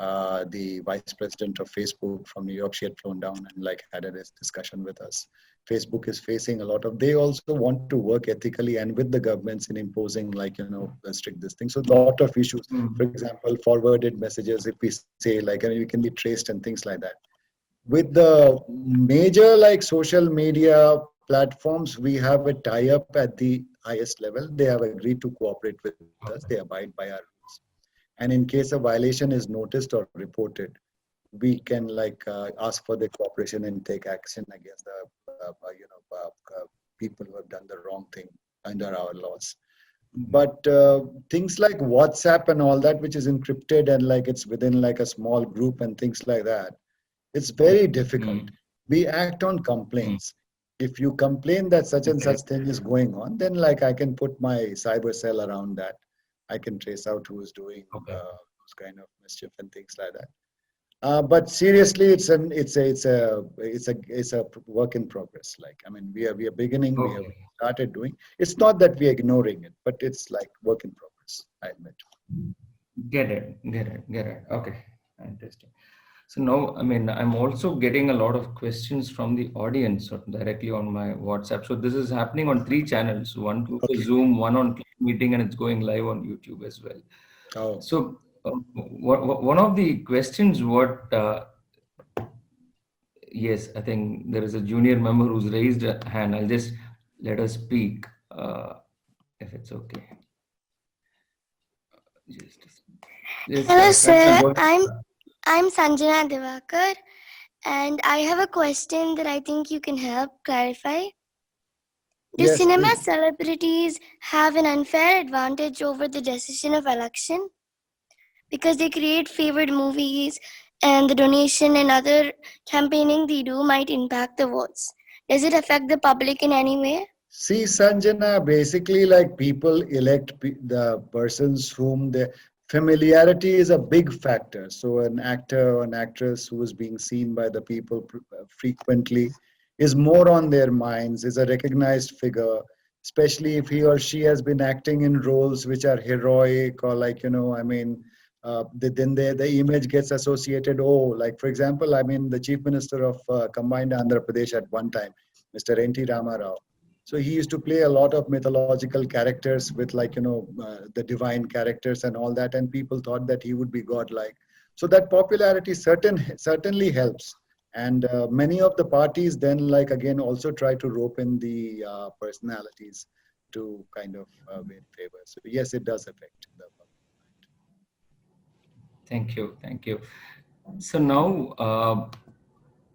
the vice president of Facebook from New York. She had flown down and like had a discussion with us. Facebook is facing a lot of. They also want to work ethically and with the governments in imposing like strict this thing. So a lot of issues. For Mm. example, forwarded messages. If we say like you can be traced and things like that. With the major like social media platforms, we have a tie-up at the highest level. They have agreed to cooperate with us. They abide by our rules. And in case a violation is noticed or reported, we can like ask for the cooperation and take action against the people who have done the wrong thing under our laws. But things like WhatsApp and all that, which is encrypted and like it's within like a small group and things like that, it's very difficult. Mm. We act on Mm. complaints. If you complain that such and such Correct. thing is going on, then like I can put my cyber cell around that. I can trace out who is doing Okay. those kind of mischief and things like that. But seriously, it's a work in progress. Like I mean, we are beginning. We have Okay. started doing. It's not that we are ignoring it, but it's like work in progress. I admit. Get it. Get it. Get it. Okay. Interesting. So now, I mean, I'm also getting a lot of questions from the audience directly on my WhatsApp. So this is happening on three channels: one through the Okay. Zoom, one on Click Meeting, and it's going live on YouTube as well. Oh, So one of the questions, yes, I think there is a junior member who's raised a hand. I'll just let her speak, if it's okay. Just, yes, Hello, Kansana, sir. go ahead. I'm Sanjana Divakar, and I have a question that I think you can help clarify. Do yes, cinema please. celebrities have an unfair advantage over the decision of election because they create favored movies, and the donation and other campaigning they do might impact the votes? Does it affect the public in any way? See, Sanjana, basically, like people elect the persons whom the familiarity is a big factor. So, an actor or an actress who is being seen by the people frequently is more on their minds, is a recognized figure, especially if he or she has been acting in roles which are heroic or like, I mean, then the image gets associated. Oh, like for example, I mean, the chief minister of combined Andhra Pradesh at one time, Mr. N.T. Ramarao. So he used to play a lot of mythological characters with like the divine characters and all that, and people thought that he would be godlike. So that popularity certainly helps, and many of the parties then like again also try to rope in the personalities to kind of win favor. So yes, it does affect the public mind. Thank you. Thank you. So now,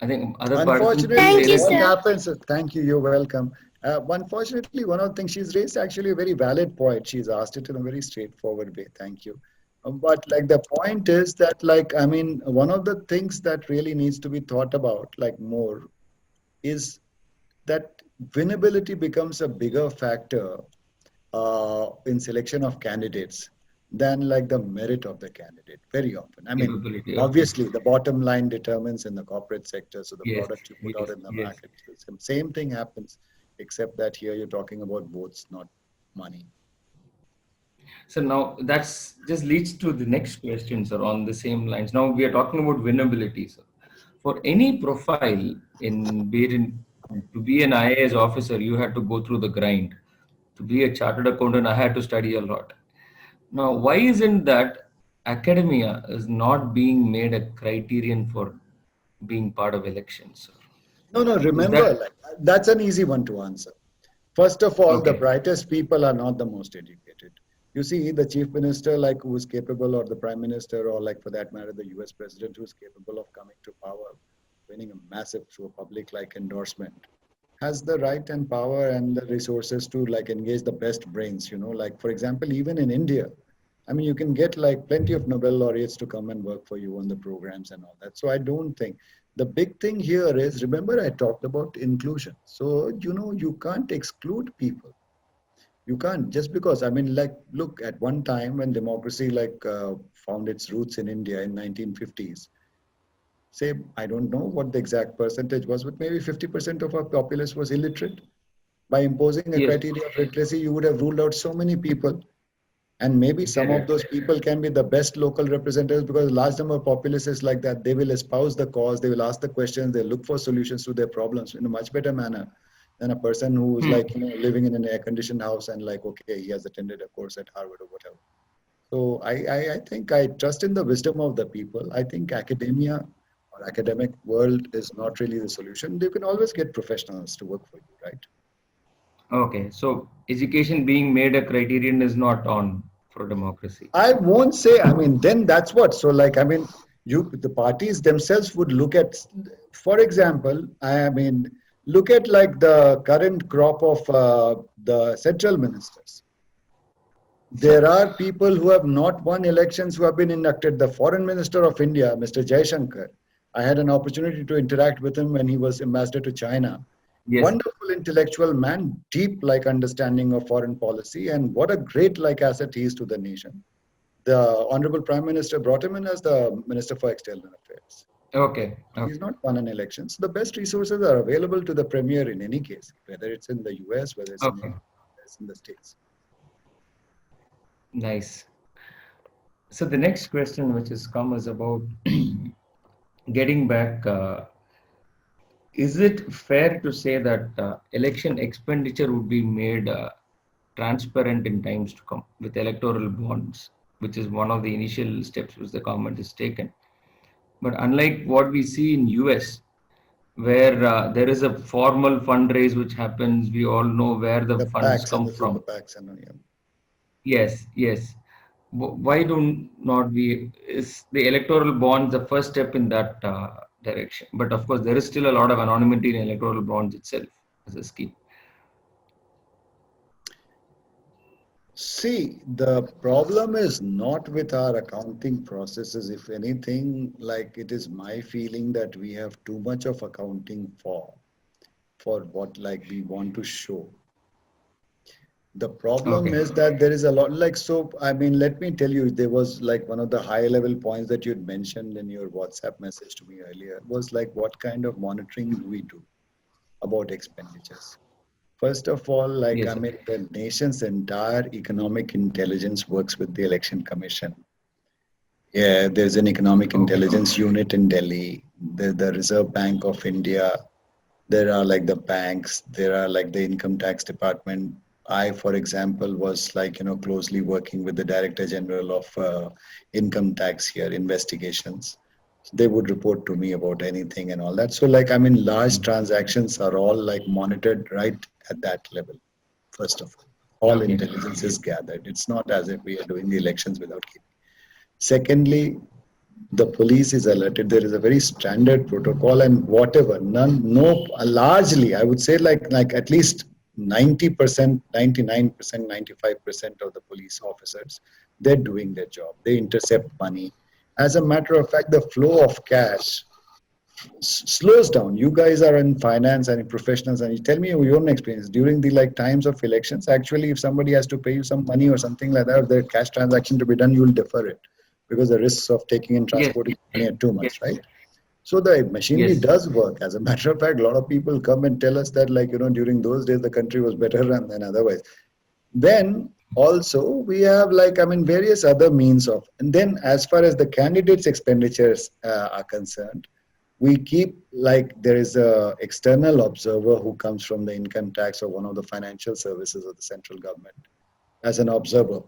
I think other participants Unfortunately, Thank you, say what that. sir. happens? Thank you. You're welcome. Unfortunately, one of the things she's raised actually a very valid point. She's asked it in a very straightforward way. Thank you. But like the point is that like I mean one of the things that really needs to be thought about like more is that winnability becomes a bigger factor in selection of candidates than like the merit of the candidate very often. I mean, Capability. Okay. obviously the bottom line determines in the corporate sector, so the Yes. product you put out Yes. in the Yes. market, same thing happens, except that here you're talking about votes, not money. So now that's just leads to the next question, sir, on the same lines. Now we are talking about winnability, sir. For any profile in be it in, to be an IAS officer, you had to go through the grind. To be a chartered accountant, I had to study a lot. Now, why isn't that academia is not being made a criterion for being part of elections, sir? No, no, Is remember, that like, that's an easy one to answer. First of all, the okay? brightest people are not the most educated. You see, the chief minister, like who is capable, or the prime minister, or like for that matter, the US president who is capable of coming to power, winning a massive through a public like endorsement, has the right and power and the resources to like engage the best brains, like for example, even in India, I mean, you can get like plenty of Nobel laureates to come and work for you on the programs and all that. So I don't think the big thing here is remember I talked about inclusion. So, you can't exclude people. You can't just because, I mean, like, look, at one time when democracy like found its roots in India in 1950s, say, I don't know what the exact percentage was, but maybe 50% of our populace was illiterate. By imposing a Yes. criteria of literacy, you would have ruled out so many people. And maybe some of Correct. those people can be the best local representatives because large number of populace is like that. They will espouse the cause, they will ask the questions, they look for solutions to their problems in a much better manner than a person who's Hmm. like, living in an air-conditioned house and like, okay, he has attended a course at Harvard or whatever. So I think I trust in the wisdom of the people. I think academia or academic world is not really the solution. You can always get professionals to work for you, right? Okay, so education being made a criterion is not on for democracy. I won't say, I mean, then that's what. So, like, I mean, the parties themselves would look at, for example, I mean, look at like the current crop of the central ministers. There are people who have not won elections who have been inducted. The foreign minister of India, Mr. Jaishankar, I had an opportunity to interact with him when he was ambassador to China. Yes, Wonderful intellectual man, deep like understanding of foreign policy, and what a great like asset he is to the nation. The Honorable Prime Minister brought him in as the Minister for External Affairs. okay, He's okay, not won an election. So the best resources are available to the Premier in any case, whether it's in the US, whether it's in okay, India, whether it's in the States. nice. So the next question which has come is about getting back. Is it fair to say that election expenditure would be made transparent in times to come with electoral bonds, which is one of the initial steps which the government has taken? But unlike what we see in US, where there is a formal fundraise which happens, we all know where the The funds PACs and come the super from. PACs and yeah. Yes, yes. Why do not we? Is the electoral bond the first step in that direction? But of course, there is still a lot of anonymity in electoral bonds itself as a scheme. See, the problem is not with our accounting processes. If anything, like it is my feeling that we have too much of accounting for what like we want to show. The problem Okay. is that there is a lot like so. I mean, let me tell you, there was like one of the high level points that you'd mentioned in your WhatsApp message to me earlier was like what kind of monitoring do we do about expenditures? First of all, like I Yes. mean, the nation's entire economic intelligence works with the Election Commission. Yeah, there's an economic Okay. intelligence unit in Delhi. The Reserve Bank of India. There are like the banks. There are like the income tax department. I, for example, was like closely working with the Director General of Income Tax here, investigations. They would report to me about anything and all that. So like I mean, large Mm. transactions are all like monitored right at that level. First of all Okay. intelligence is gathered. It's not as if we are doing the elections without keeping. Secondly, the police is alerted. There is a very standard protocol, and whatever, none, no, largely, I would say like at least 90%, 99%, 95% of the police officers, they're doing their job. They intercept money. As a matter of fact, the flow of cash slows down. You guys are in finance and in professionals, and you tell me your own experience during the like times of elections. Actually, if somebody has to pay you some money or something like that, or the cash transaction to be done, you will defer it because the risks of taking and Yes. transporting money are too much, Yes. right? So the machinery Yes. does work. As a matter of fact, a lot of people come and tell us that like during those days the country was better run than otherwise. Then also we have like I mean various other means of, and then as far as the candidates expenditures are concerned, we keep like there is a external observer who comes from the income tax or one of the financial services of the central government as an observer,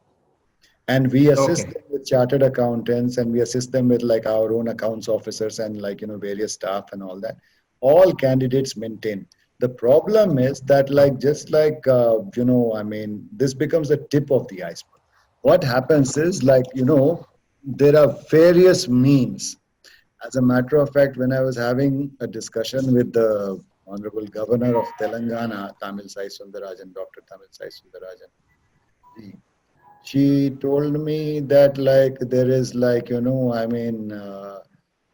and we assist Okay. them with chartered accountants, and we assist them with like our own accounts officers and like various staff and all that. All candidates maintain. The problem is that like just like I mean this becomes the tip of the iceberg. What happens is like there are various means. As a matter of fact, when I was having a discussion with the Honorable Governor of Telangana, Tamil Sai Sundarajan, Dr. Tamil Sai Sundarajan, she told me that like there is like I mean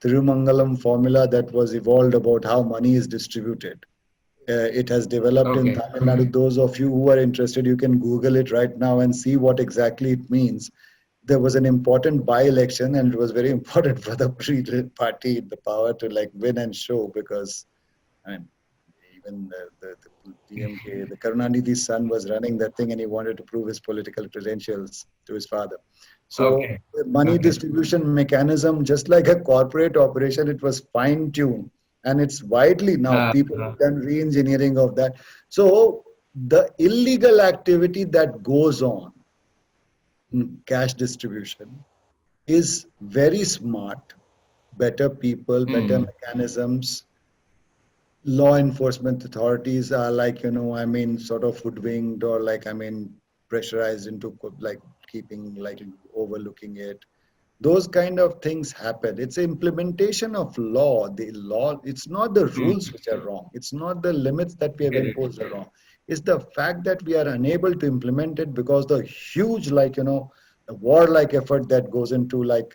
Tirumangalam formula that was evolved about how money is distributed. It has developed in Okay. Tamil Nadu. Those of you who are interested, you can Google it right now and see what exactly it means. There was an important by-election, and it was very important for the party in the power to like win and show because I mean when the DMK, the Karunanidhi's son was running that thing and he wanted to prove his political credentials to his father. So Okay. the money Okay. distribution mechanism, just like a corporate operation, it was fine-tuned and it's widely now. Uh, People uh, have done re-engineering of that. So the illegal activity that goes on, cash distribution, is very smart. Better people, better mm, mechanisms. Law enforcement authorities are like, I mean, sort of hoodwinked or like, I mean, pressurized into like keeping, like overlooking it. Those kind of things happen. It's implementation of law. The law, it's not the mm, rules which are wrong. It's not the limits that we have get it. imposed are wrong. It's the fact that we are unable to implement it because the huge, like, the warlike effort that goes into like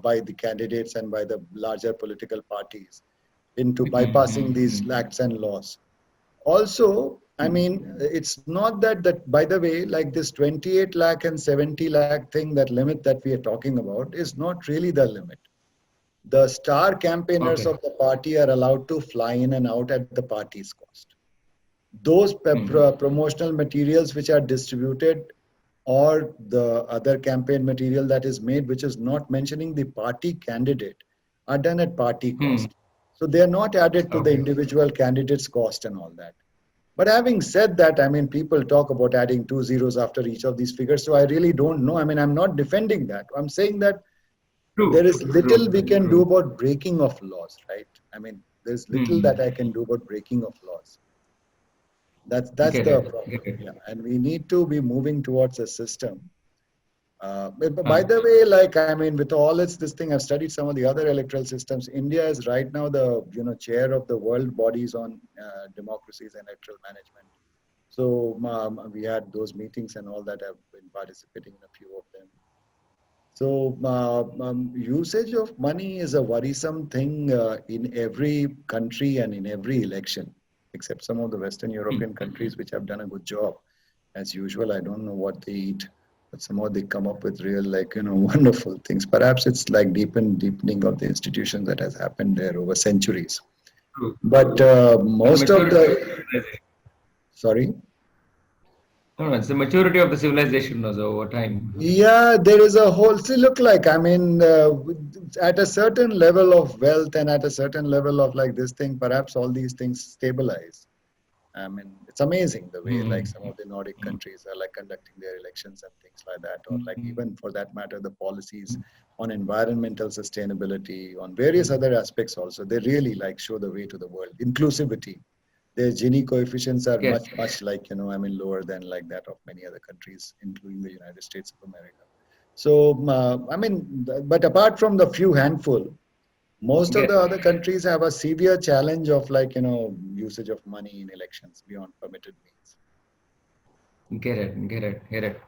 by the candidates and by the larger political parties into Mm, bypassing mm, these mm, acts and laws. Also, I mean, it's not that, by the way, like this 28 lakh and 70 lakh thing, that limit that we are talking about is not really the limit. The star campaigners okay. of the party are allowed to fly in and out at the party's cost. Those Mm, promotional materials which are distributed or the other campaign material that is made, which is not mentioning the party candidate, are done at party mm, cost. So they are not added to the okay. individual candidate's cost and all that. But having said that, I mean, people talk about adding two zeros after each of these figures. So I really don't know. I mean, I'm not defending that. I'm saying that there True. is little we True. can do True. about breaking of laws, right? I mean, there's little that Mm, I can do about breaking of laws. That's get the it. problem. Get it. Yeah, and we need to be moving towards a system. But by Uh, the way, like I mean, with all its this thing, I've studied some of the other electoral systems. India is right now the chair of the world bodies on democracies and electoral management. So we had those meetings and all that. I've been participating in a few of them. So usage of money is a worrisome thing in every country and in every election, except some of the Western mm, European countries which have done a good job. As usual, I don't know what they eat, but somehow they come up with real, like, wonderful things. Perhaps it's like deepening of the institutions that has happened there over centuries. true. But The most of maturity of the, civilization. sorry. No, no, it's the maturity of the civilization was over time. Yeah, there is a whole, see, look, like, I mean, at a certain level of wealth and at a certain level of like this thing, perhaps all these things stabilize. I mean, it's amazing the way like Mm, some of the Nordic mm, countries are like conducting their elections and things like that, or like mm, even for that matter, the policies on environmental sustainability, on various other aspects also, they really like show the way to the world. Inclusivity. Their Gini coefficients are get much like, I mean, lower than like that of many other countries, including the United States of America. So, I mean, but apart from the few handful, most of get the other countries have a severe challenge of like, usage of money in elections beyond permitted means. get it.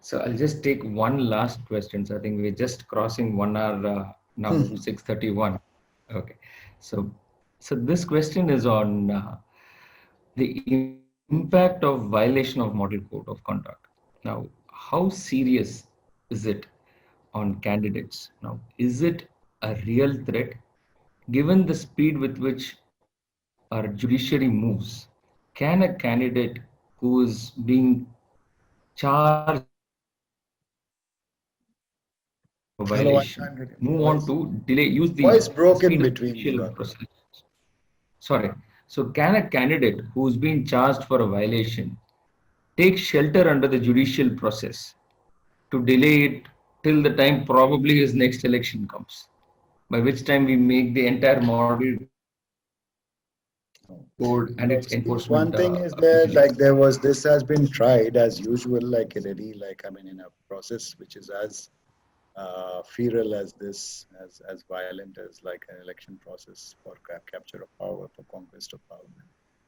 So I'll just take one last question. So I think we're just crossing 1 hour now, 6:31. Okay. So so this question is on the impact of violation of model code of conduct. Now, how serious is it on candidates? Now, is it a real threat given the speed with which our judiciary moves? Can a candidate who is being charged for Hello, I violation can't get your move on voice. to delay, use the Voice broke in speed of between, judicial Gaurav. process? Sorry. So, can a candidate who's been charged for a violation take shelter under the judicial process to delay it till the time probably his next election comes, by which time we make the entire model code and No, its see, enforcement one thing is there, procedures? like this has been tried as usual, like already, like, I mean, in a process which is as feral as this, as violent as like an election process for capture of power, for conquest of power.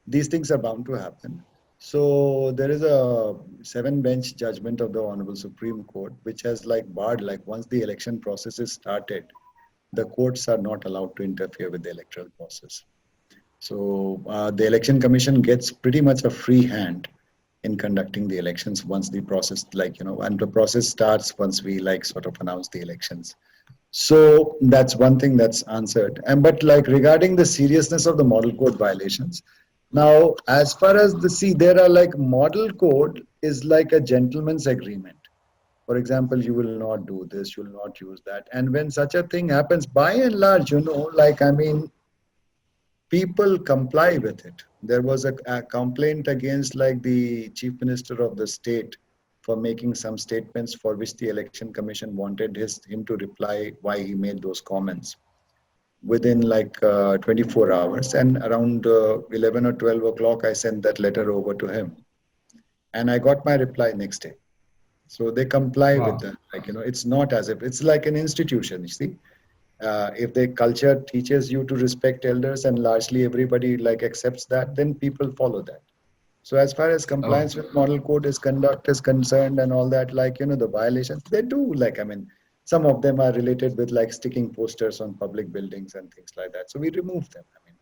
These things are bound to happen. So there is a seven-bench judgment of the Honorable Supreme Court, which has like barred, like once the election process is started, the courts are not allowed to interfere with the electoral process. So the election commission gets pretty much a free hand in conducting the elections once the process, like, and the process starts once we like sort of announce the elections. So that's one thing that's answered. And but like regarding the seriousness of the model code violations, Now, as far as the see, there are like model code is like a gentleman's agreement. For example, you will not do this, you will not use that. And when such a thing happens, by and large, like, I mean, people comply with it. There was a complaint against like the chief minister of the state for making some statements for which the election commission wanted him to reply why he made those comments within like 24 hours. And around 11 or 12 o'clock, I sent that letter over to him. And I got my reply next day. So they comply with Wow. that. Like, it's not as if it's like an institution, you see. If the culture teaches you to respect elders and largely everybody like accepts that, then people follow that. So as far as Oh. compliance with model code is conduct is concerned and all that, like, the violations, they do like, I mean, some of them are related with like sticking posters on public buildings and things like that. So we remove them. I mean,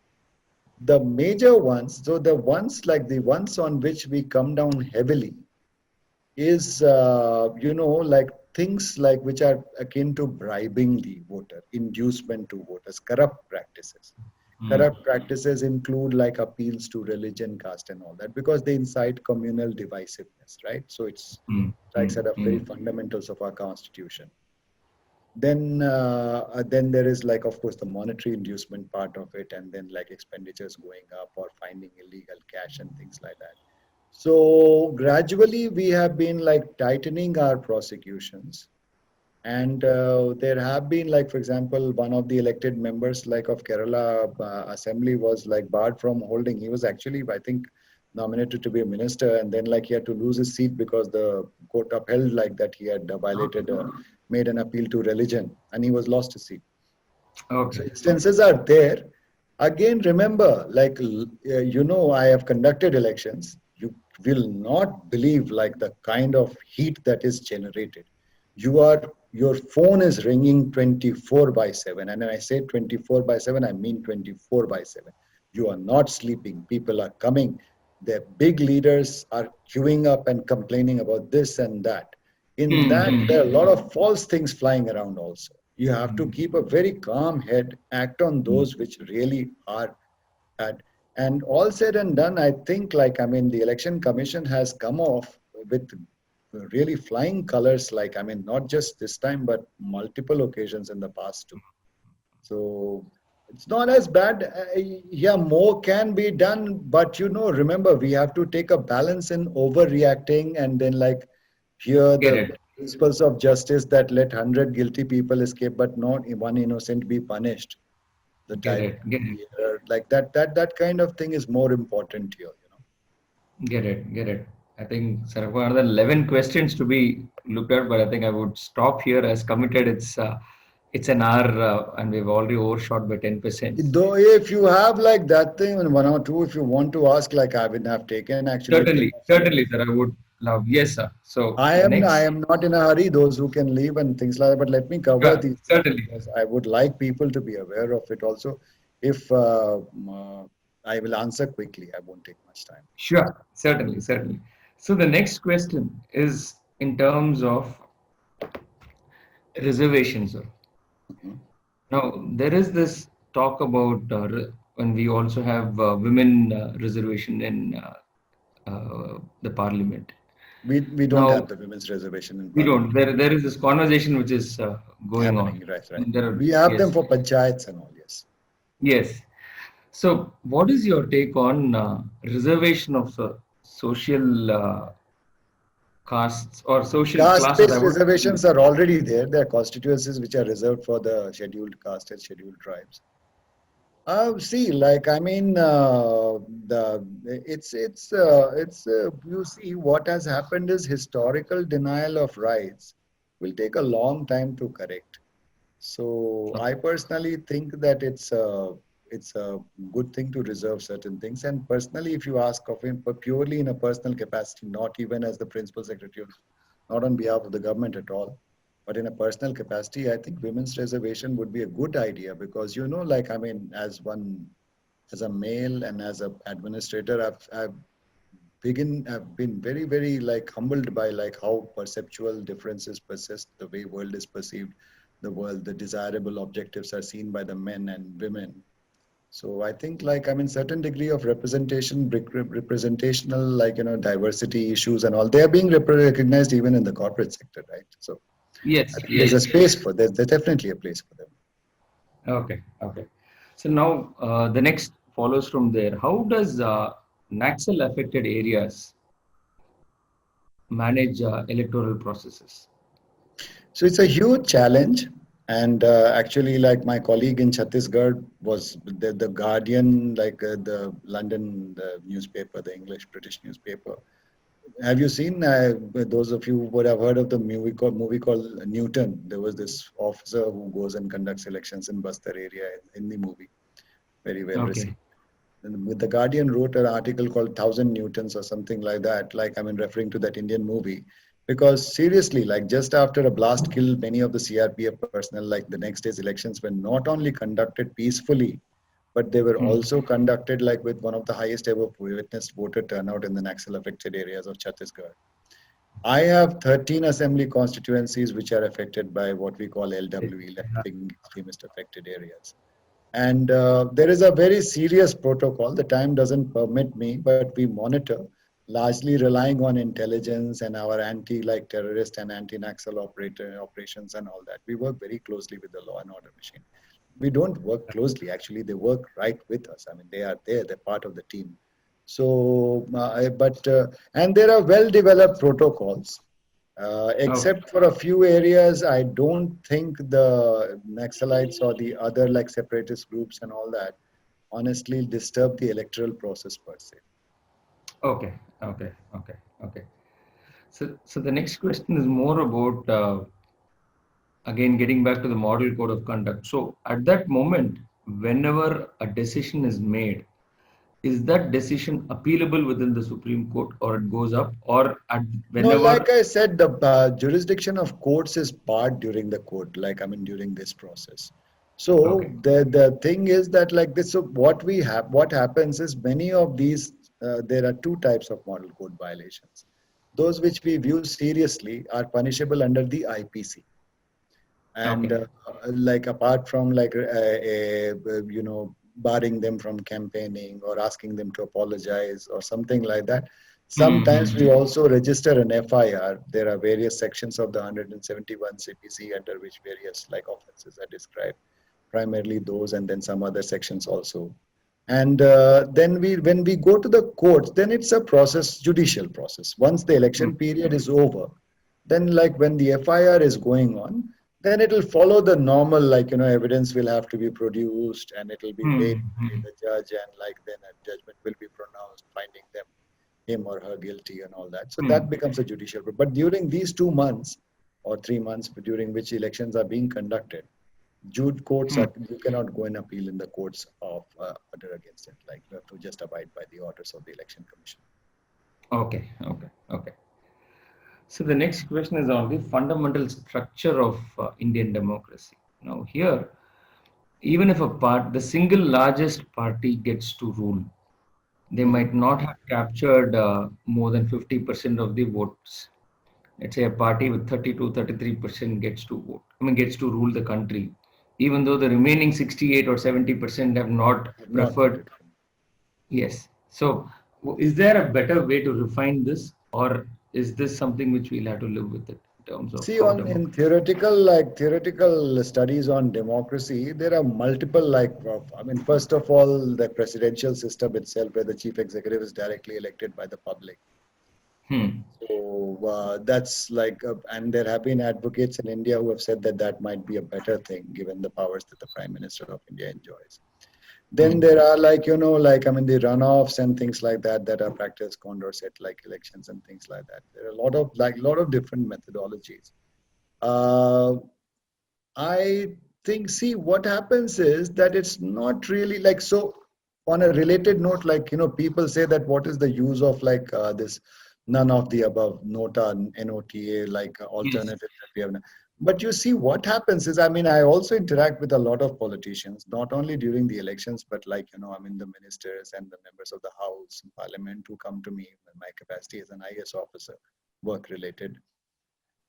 the major ones, so the ones like the ones on which we come down heavily is, like things like which are akin to bribing the voter, inducement to voters, corrupt practices. Mm. Corrupt practices include like appeals to religion, caste, and all that because they incite communal divisiveness, right? So it's Mm. strikes Mm. at the very Mm. fundamentals of our constitution. Then there is like, of course, the monetary inducement part of it, and then like expenditures going up or finding illegal cash and things like that. So gradually, we have been like tightening our prosecutions, and there have been like, for example, one of the elected members like of Kerala Assembly was like barred from holding. He was actually, I think, nominated to be a minister, and then like he had to lose his seat because the court upheld like that he had violated, made an appeal to religion, and he was lost his seat. So Okay. instances are there. Again, remember, like, I have conducted elections. You will not believe like the kind of heat that is generated. Your phone is ringing 24 by 7. And when I say 24 by 7, I mean 24 by 7. You are not sleeping. People are coming. Their big leaders are queuing up and complaining about this and that. In Mm. that, Mm. there are a lot of false things flying around also. You have to Mm. keep a very calm head, act on Mm. those which really are bad. And all said and done, I think, like, I mean, the election commission has come off with really flying colors, like, I mean, not just this time, but multiple occasions in the past too. So it's not as bad. Yeah, more can be done, but remember, we have to take a balance in overreacting and then like here Get the it. principles of justice that let 100 guilty people escape, but not one innocent be punished. The Get type it. Get it. like that kind of thing is more important here. Get it. Get it. I think sir, I've got another 11 questions to be looked at, but I think I would stop here as committed. It's an hour, and we've already overshot by 10%. Though if you have like that thing and one or two, if you want to ask, like I would have taken actually Certainly, 10 or certainly, 15. sir. I would love. Yes, sir. So I the am I next, am not in a hurry, those who can leave and things like that, but let me cover sure, these things certainly, because I would like people to be aware of it also. If I will answer quickly, I won't take much time. sure, certainly, certainly. So the next question is in terms of reservations, sir. Mhm. Now, there is this talk about when we also have women reservation in the parliament. We don't have Now, the women's reservation in we don't. parliament. There is this conversation which is going on. Happening, right, right. There are, We have them yes, for panchayats and all, yes. yes. So, what is your take on reservation of social castes or social classes? I Caste-based would. reservations are already there. There are constituencies which are reserved for the scheduled caste and scheduled tribes. See, like I mean, the you see what has happened is historical denial of rights will take a long time to correct. So I personally think that it's a good thing to reserve certain things. And personally, if you ask of him, but purely in a personal capacity, not even as the principal secretary, not on behalf of the government at all, but in a personal capacity, I think women's reservation would be a good idea because like I mean, as a male and as a administrator, I've been very, very like humbled by like how perceptual differences persist, the way world is perceived, the world, the desirable objectives are seen by the men and women. So I think like, I mean, certain degree of representational, like, diversity issues and all, they are being recognized even in the corporate sector, right? So I Yes, think there's yes. a space for, there's definitely a place for them. Okay, okay. So now the next follows from there. How does Naxal affected areas manage electoral processes? So it's a huge challenge. And actually, like my colleague in Chhattisgarh was the Guardian, like the London newspaper, the English British newspaper. Have you seen, those of you who would have heard of the movie called Newton? There was this officer who goes and conducts elections in Bastar area in the movie, very well received. Okay. And with the Guardian wrote an article called Thousand Newtons or something like that, like, I mean, referring to that Indian movie. Because seriously, like just after a blast killed many of the CRPF personnel, like the next day's elections were not only conducted peacefully, but they were Hmm. also conducted like with one of the highest ever witnessed voter turnout in the Naxal affected areas of Chhattisgarh. I have 13 assembly constituencies which are affected by what we call LWE, left wing extremist affected areas. And there is a very serious protocol. The time doesn't permit me, but we monitor, largely relying on intelligence and our anti-like terrorist and anti-Naxal operations and all that. We work very closely with the law and order machine. We don't work closely. Actually, they work right with us. I mean, they are there. They're part of the team. So, and there are well-developed protocols. Okay. Except for a few areas, I don't think the Naxalites or the other like separatist groups and all that honestly disturb the electoral process per se. Okay. Okay. Okay. Okay. So the next question is more about again getting back to the model code of conduct. So at that moment, whenever a decision is made, is that decision appealable within the Supreme Court, or it goes up, or at No, like whenever? I said, the jurisdiction of courts is part during the court, like I mean during this process. So Okay. the thing is that like this, so what happens is many of these, there are two types of model code violations. Those which we view seriously are punishable under the IPC. And Okay. like apart from like barring them from campaigning or asking them to apologize or something like that, sometimes we Mm-hmm. also register an FIR. There are various sections of the 171 CPC under which various like offenses are described, primarily those, and then some other sections also. And then when we go to the courts, then it's a process, judicial process. Once the election period is over, then like when the FIR is going on, then it will follow the normal, like, evidence will have to be produced and it will be weighed by Mm-hmm. the judge, and like then a judgment will be pronounced, finding them, him or her guilty and all that. So that becomes a judicial. But during these 2 months or 3 months during which elections are being conducted, Jude courts are, you cannot go and appeal in the courts of order against it. Like you have to just abide by the orders of the election commission. Okay. Okay. Okay. So the next question is on the fundamental structure of Indian democracy. Now here, even if the single largest party gets to rule, they Mhm. might not have captured more than 50% of the votes. Let's say a party with 32, 33% gets to vote. I mean, gets to rule the country, even though the remaining 68 or 70% have not Have not preferred. voted for him. Yes. So, is there a better way to refine this, or is this something which we'll have to live with it in terms of See, how on in democracy? theoretical studies on democracy, there are multiple I mean, first of all, the presidential system itself, where the chief executive is directly elected by the public. Hmm. So that's like, and there have been advocates in India who have said that that might be a better thing given the powers that the Prime Minister of India enjoys. Then Hmm. there are like, like, I mean, the runoffs and things like that that are practiced, Condorcet like elections and things like that. There are a lot of different methodologies. Uh, I think, see, what happens is that it's not really like, so on a related note, like, people say that what is the use of like this none of the above, NOTA, NOTA, like Yes. alternatives that we have now. But you see, what happens is, I mean, I also interact with a lot of politicians, not only during the elections, but like, I mean, the ministers and the members of the House and Parliament who come to me in my capacity as an IS officer, work related.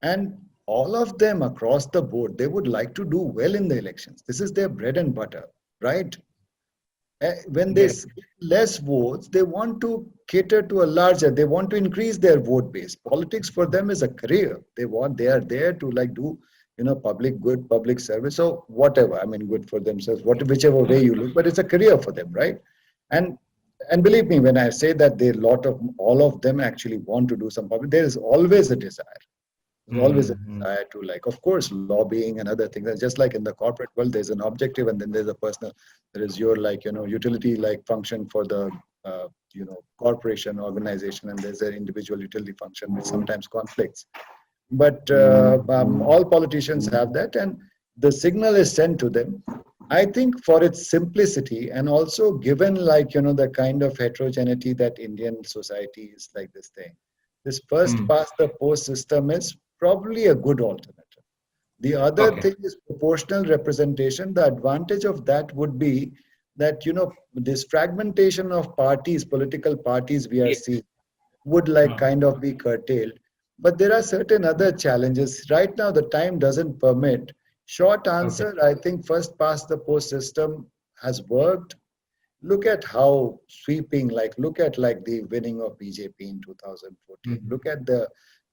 And all of them across the board, they would like to do well in the elections. This is their bread and butter, right? When they Yes. get less votes, they want to cater to a larger, they want to increase their vote base. Politics for them is a career. They are there to like do, public good, public service, or whatever. I mean, good for themselves, whichever way you look, but it's a career for them, right? And and believe me when I say that they lot of all of them actually want to do some public, there is always a desire. There's always a Mm-hmm. desire to, like, of course, lobbying and other things. And just like in the corporate world, there's an objective and then there's a personal, there is your, like, utility like function for the, corporation organization, and there's an individual utility function which sometimes conflicts. But all politicians have that, and the signal is sent to them. I think for its simplicity, and also given, like, the kind of heterogeneity that Indian society is, like this thing, this first Mm. past the post system is probably a good alternative. The other Okay. thing is proportional representation. The advantage of that would be that, this fragmentation of parties, political parties we are Yes. seeing, would like Uh, kind of be curtailed. But there are certain other challenges. Right now, the time doesn't permit. Short okay. answer, I think first past the post system has worked. Look at how sweeping, like, look at like the winning of BJP in 2014. Mm. Look at the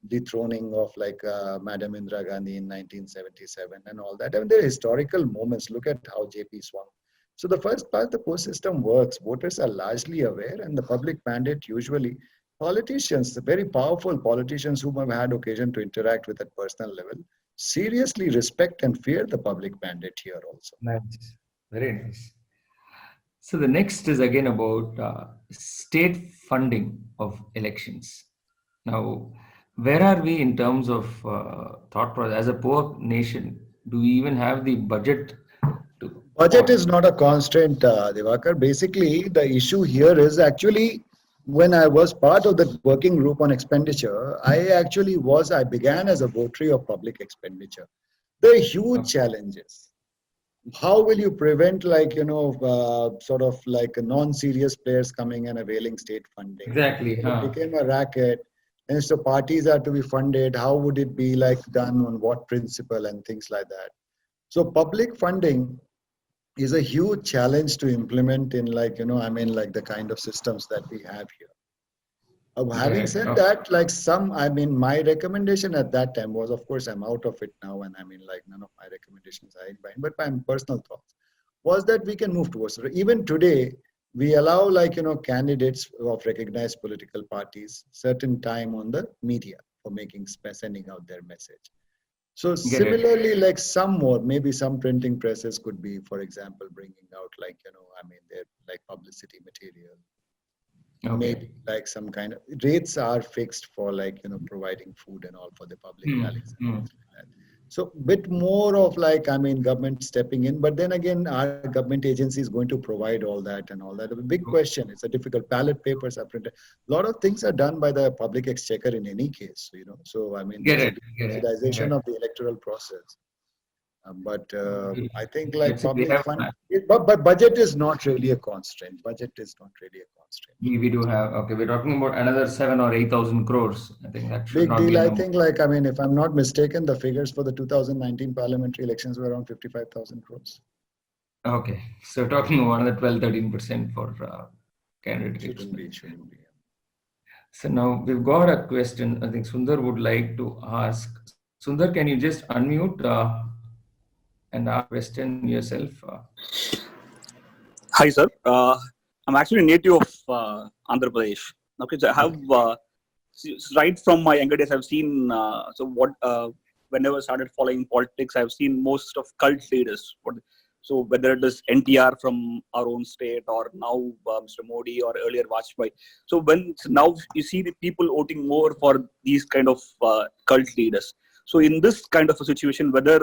dethroning of, like, Madam Indira Gandhi in 1977 and all that. I mean, there are historical moments. Look at how JP swung. So the first part, the post system works. Voters are largely aware, and the public mandate usually, politicians, the very powerful politicians whom I've had occasion to interact with at personal level, seriously respect and fear the public mandate here also. Nice. Very nice. So the next is again about state funding of elections. Now, where are we in terms of thought process? As a poor nation, do we even have the budget to Budget or is not a constraint, Divakar. Basically, the issue here is actually when I was part of the working group on expenditure, I began as a votary of public expenditure. There are huge okay. challenges. How will you prevent, like, sort of like non-serious players coming and availing state funding? Exactly, It huh? became a racket. And so parties are to be funded. How would it be like done on what principle and things like that? So public funding is a huge challenge to implement in, like, like the kind of systems that we have here. Get Having it. said Okay. that, like, my recommendation at that time was, of course, I'm out of it now, and like none of my recommendations are in bind, but my personal thoughts was that we can move towards it. Even today, we allow, like, candidates of recognized political parties certain time on the media for sending out their message. So Get it. similarly, like some more, maybe some printing presses could be, for example, bringing out, like, their, like, publicity material. Okay. Maybe like some kind of rates are fixed for, like, providing food and all for the public Hmm. rallies and Hmm. things like that. So bit more of, like, government stepping in, but then again, our government agency is going to provide all that and all that. A big question. It's a difficult. Ballot papers are printed. A lot of things are done by the public exchequer in any case. So Get there's a it. Get it. Get digitization it. of the electoral process. But We- I think, like, Let's see. We public have fund, but budget is not really a constraint. Budget is not really a constraint. we do have okay. We're talking about another 7 or 8,000 crores. I think that should Big not be deal. a I number. think, like, if I'm not mistaken, the figures for the 2019 parliamentary elections were around 55,000 crores. Okay. So talking about another 12, 13% for candidate Shouldn't expense. be, shouldn't be. So now we've got a question. I think Sundar would like to ask. Sundar, can you just unmute and ask question yourself? Hi, sir. I'm actually native of Andhra Pradesh. Okay, so I have right from my younger days, I've seen whenever I started following politics, I've seen most of cult leaders. So whether it is NTR from our own state or now Mr. Modi or earlier Vajpayee. So now you see the people voting more for these kind of cult leaders. So in this kind of a situation, whether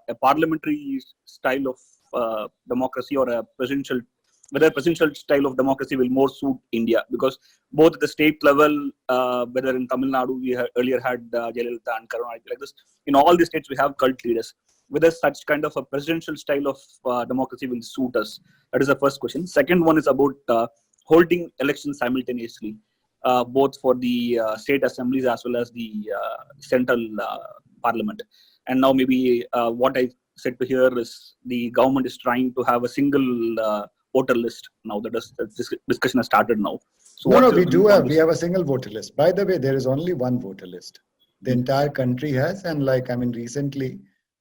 a parliamentary style of democracy or whether presidential style of democracy will more suit India, because both at the state level, whether in Tamil Nadu we earlier had Jayalalitha and Karunanidhi, like this, in all the states we have cult leaders. Whether such kind of a presidential style of democracy will suit us. That is the first question. Second one is about holding elections simultaneously, both for the state assemblies as well as the central parliament. And now maybe what I said to here is the government is trying to have a single voter list now. This discussion has started now. So No, what's we your view do on have, this? we have a single voter list. By the way, there is only one voter list. The entire country has, and like, I mean, recently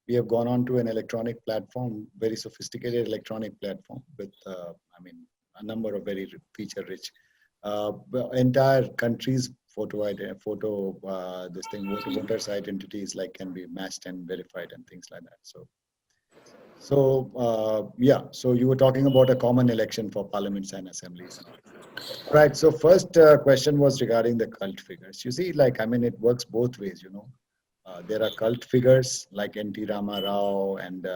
we have gone on to an electronic platform, very sophisticated electronic platform with, I mean, a number of very feature rich, entire country's photo ID, this thing, voters' identities like can be matched and verified and things like that. Yeah, so you were talking about a common election for parliaments and assemblies and all. Right. So first question was regarding the cult figures. You see, like, I mean, it works both ways, you know. There are cult figures like N.T. Rama Rao and,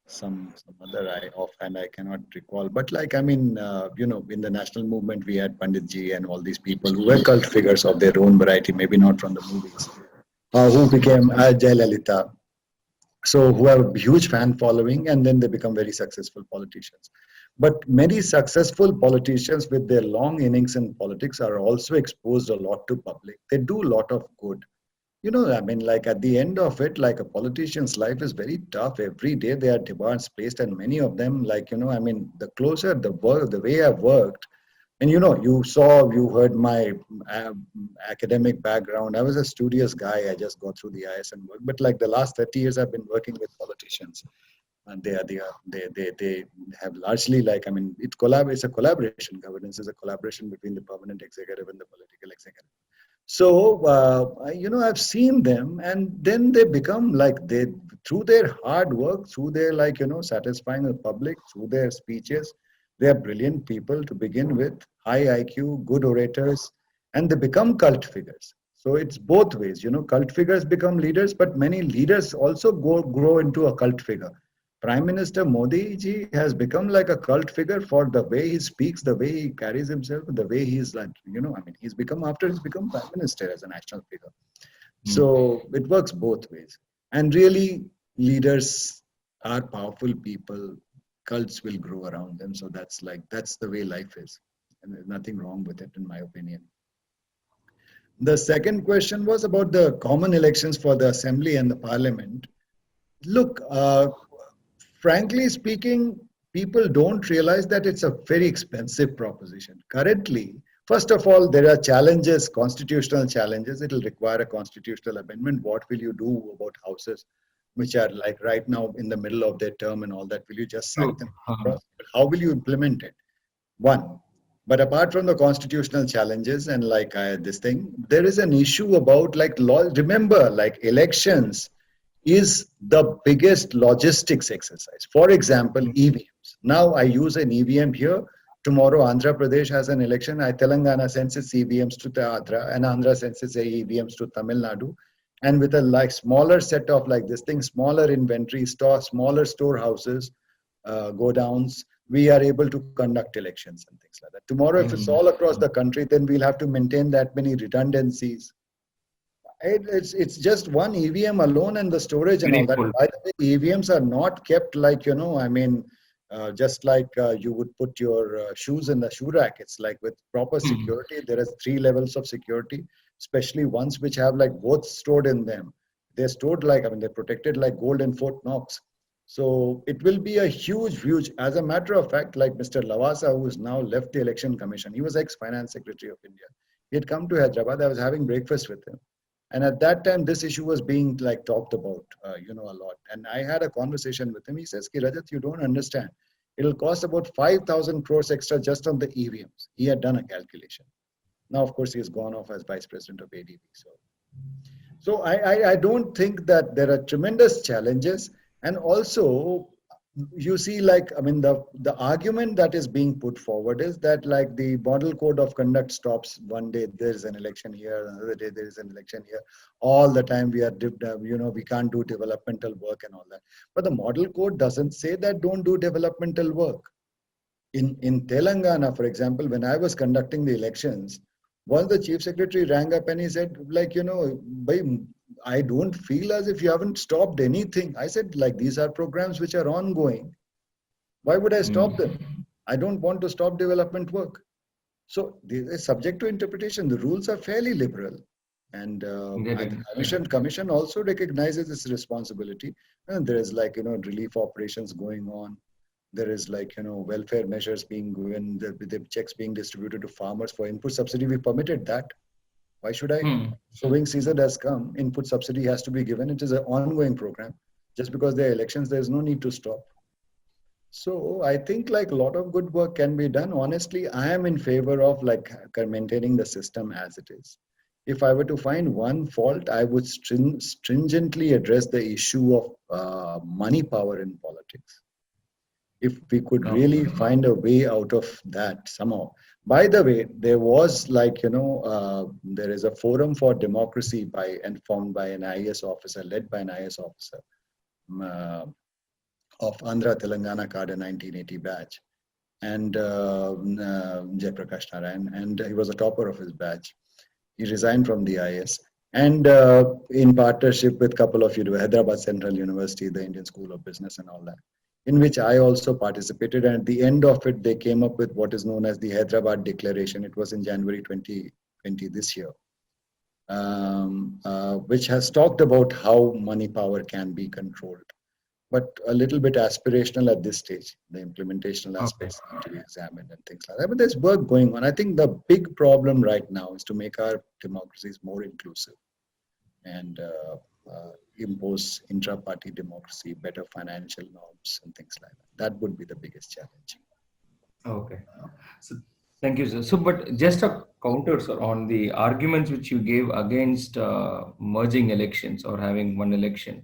some other offhand I cannot recall. But like, I mean, in the national movement, we had Panditji and all these people who were cult figures of their own variety, maybe not from the movies, who became Jayalalitha. So who have a huge fan following, and then they become very successful politicians. But many successful politicians with their long innings in politics are also exposed a lot to public. They do a lot of good. You know, I mean, like at the end of it, like a politician's life is very tough. Every day there are demands placed, and many of them, like, I mean, the closer the work, the way I've worked, and you heard my uh, academic background. I was a studious guy. I just got through the ISM work. But like the last 30 years, I've been working with politicians. And they have largely, like, I mean, it's a collaboration. Governance is a collaboration between the permanent executive and the political executive. So, I've seen them, and then they become like through their hard work, through their, like, satisfying the public, through their speeches, they are brilliant people to begin with, high IQ, good orators, and they become cult figures. So it's both ways, cult figures become leaders, but many leaders also grow into a cult figure. Prime Minister Modi ji has become like a cult figure for the way he speaks, the way he carries himself, the way he's like, I mean, he's become Prime Minister as a national figure. So it works both ways. And really, leaders are powerful people. Cults will grow around them. So that's the way life is. And there's nothing wrong with it, in my opinion. The second question was about the common elections for the assembly and the parliament. Look, frankly speaking, people don't realize that it's a very expensive proposition. Currently, first of all, there are challenges, constitutional challenges. It will require a constitutional amendment. What will you do about houses which are like right now in the middle of their term and all that? Will you just sack them? How will you implement it? One. But apart from the constitutional challenges and like this thing, there is an issue about like law. Remember, like elections is the biggest logistics exercise. For example, EVMs. Now I use an EVM here. Tomorrow Andhra Pradesh has an election. Telangana sends its EVMs to Andhra, and Andhra sends its EVMs to Tamil Nadu. And with a like smaller set of like this thing, smaller inventory store, smaller storehouses, go downs, we are able to conduct elections and things like that. Tomorrow, if it's all across the country, then we'll have to maintain that many redundancies. It's just one EVM alone and the storage and all that. By the way, EVMs are not kept like, I mean, just like you would put your shoes in the shoe rack. It's like with proper security. There is 3 levels of security, especially ones which have like both stored in them. They're stored like, I mean, they're protected like gold in Fort Knox. So it will be a huge, as a matter of fact, like Mr. Lavasa, who has now left the Election Commission, he was ex-Finance Secretary of India. He had come to Hyderabad. I was having breakfast with him. And at that time, this issue was being like talked about, a lot. And I had a conversation with him. He says, Rajat, you don't understand. It'll cost about 5,000 crores extra just on the EVMs. He had done a calculation. Now, of course, he's gone off as Vice President of ADB. So I don't think that there are tremendous challenges. And also, you see, like, I mean, the argument that is being put forward is that like the model code of conduct stops one day, there's an election here, another day there is an election here. All the time we are, we can't do developmental work and all that. But the model code doesn't say that don't do developmental work. In Telangana, for example, when I was conducting the elections, once the chief secretary rang up and he said, like, I don't feel as if you haven't stopped anything. I said, like, these are programs which are ongoing. Why would I stop them? I don't want to stop development work. So they're subject to interpretation. The rules are fairly liberal. And the commission also recognizes its responsibility. And there is like, relief operations going on. There is like, welfare measures being given, the checks being distributed to farmers for input subsidy. We permitted that. Why should I? Hmm. Sowing season has come. Input subsidy has to be given. It is an ongoing program. Just because there are elections, there is no need to stop. So I think like a lot of good work can be done. Honestly, I am in favor of like maintaining the system as it is. If I were to find one fault, I would stringently address the issue of money power in politics. If we could No. really find a way out of that somehow. By the way, there was like, there is a forum for democracy and formed by an IAS officer, led by an IAS officer. um, of Andhra Telangana Cadre 1980 batch, and Jayaprakash Narayan, and he was a topper of his batch. He resigned from the IS, and in partnership with a couple of Hyderabad Central University, the Indian School of Business, and all that, in which I also participated. And at the end of it, they came up with what is known as the Hyderabad Declaration. It was in January 2020 this year, which has talked about how money power can be controlled, but a little bit aspirational at this stage. The implementational Okay. aspects need to be examined and things like that. But there's work going on. I think the big problem right now is to make our democracies more inclusive and impose intra-party democracy, better financial norms, and things like that. That would be the biggest challenge. Okay. So thank you, sir. So, but just a counter, sir, on the arguments which you gave against merging elections or having one election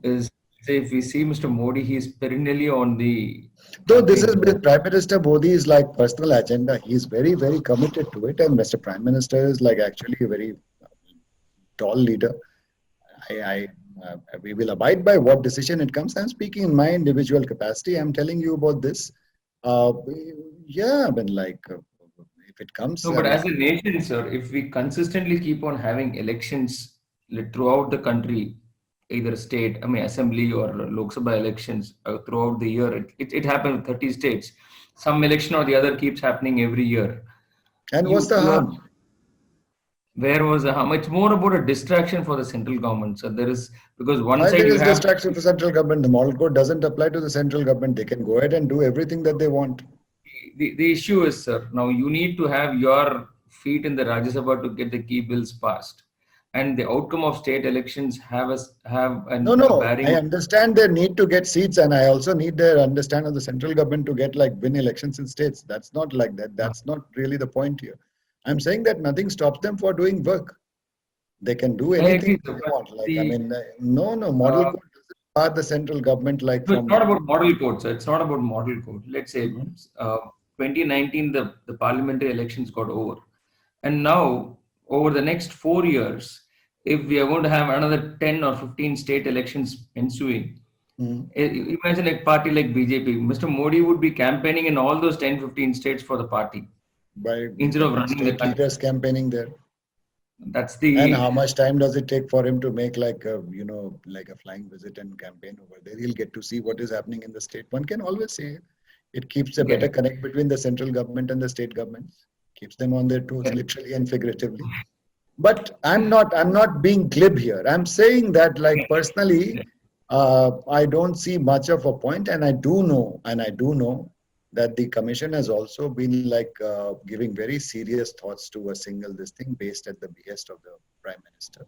is, say, if we see Mr. Modi, he's perennially on the Though this is campaign trail. Prime Minister Modi's like personal agenda, he's very, very committed to it. And Mr. Prime Minister is like actually a very tall leader. We will abide by what decision it comes. I'm speaking in my individual capacity. I'm telling you about this. Yeah, I mean, like, if it comes, No, but as a nation, sir, if we consistently keep on having elections throughout the country, either state, I mean, assembly or Lok Sabha elections throughout the year, it happens with 30 states. Some election or the other keeps happening every year. and what's the You are, harm? where was the harm? It's more about a distraction for the central government. So there is, because one Why side there you is have, distraction for central government? The model code doesn't apply to the central government. They can go ahead and do everything that they want. the issue is, sir, now you need to have your feet in the Rajya Sabha to get the key bills passed. And the outcome of state elections No, a no. I bearing. understand their need to get seats, and I also need their understand of the central government to get like win elections in states. That's not like that. That's not really the point here. I'm saying that nothing stops them for doing work. They can do I anything agree, they sir, but want. Like, I the mean, no, model uh, code doesn't bar the central government like no, it's from. not about model code, sir. It's not about model code. Let's say Mhm. uh, 2019, the parliamentary elections got over, and now over the next 4 years, if we are going to have another 10 or 15 state elections ensuing, Mhm. imagine a party like BJP. Mr. Modi would be campaigning in all those 10, 15 states for the party By instead of running the state country. leaders campaigning there. That's And the how much time does it take for him to make like a, like a flying visit and campaign over there? He'll get to see what is happening in the state. One can always say it keeps a get better it. connect between the central government and the state governments, keeps them on their toes, Get it. literally and figuratively. But I'm not being glib here. I'm saying that like personally, I don't see much of a point, and I do know that the commission has also been like giving very serious thoughts to a single this thing based at the behest of the prime minister.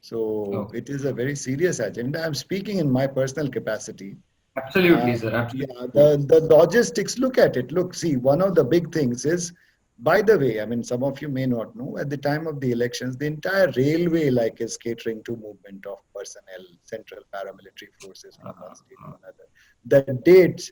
So Okay. it is a very serious agenda. I'm speaking in my personal capacity. Absolutely, sir. Absolutely. Yeah, the logistics, look at it. Look, see, one of the big things is, by the way, I mean, some of you may not know, at the time of the elections, the entire railway like is catering to movement of personnel, central paramilitary forces from one state to another. The dates,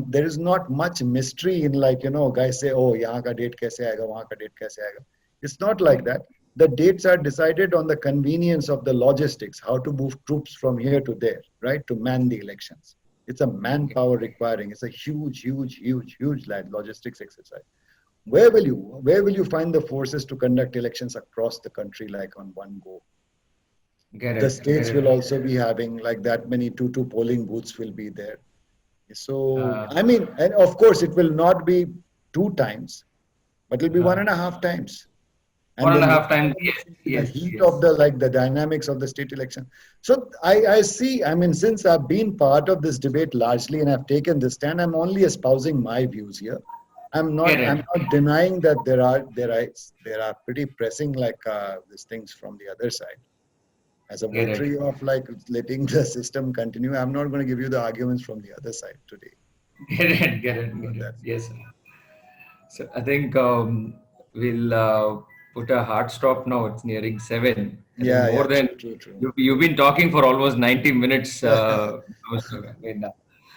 there is not much mystery in like, guys say, oh, yahan ka date kaise aayega, wahan ka date kaise aayega. It's not like that. The dates are decided on the convenience of the logistics, how to move troops from here to there, right, to man the elections. It's a manpower requiring. It's a huge, huge, huge, huge logistics exercise. Where will you find the forces to conduct elections across the country like on one go? Get The it. Get states will it. also be having like that many two polling booths will be there. So Uh, I mean, and of course it will not be 2 times, but it'll be one uh, and a half times. One and a then half times. Yes, the yes, heat yes. of the dynamics of the state election. So I see, I mean, since I've been part of this debate largely and I've taken this stand, I'm only espousing my views here. I'm Correct. not denying that there are pretty pressing these things from the other side. As a Correct. votary of like letting the system continue, I'm not going to give you the arguments from the other side today. Get it, get it, So get it. that's Yes, sir. So I think we'll put a hard stop now. It's nearing 7. I think yeah, more yeah, than true. you've been talking for almost 90 minutes. Now, sir. I mean,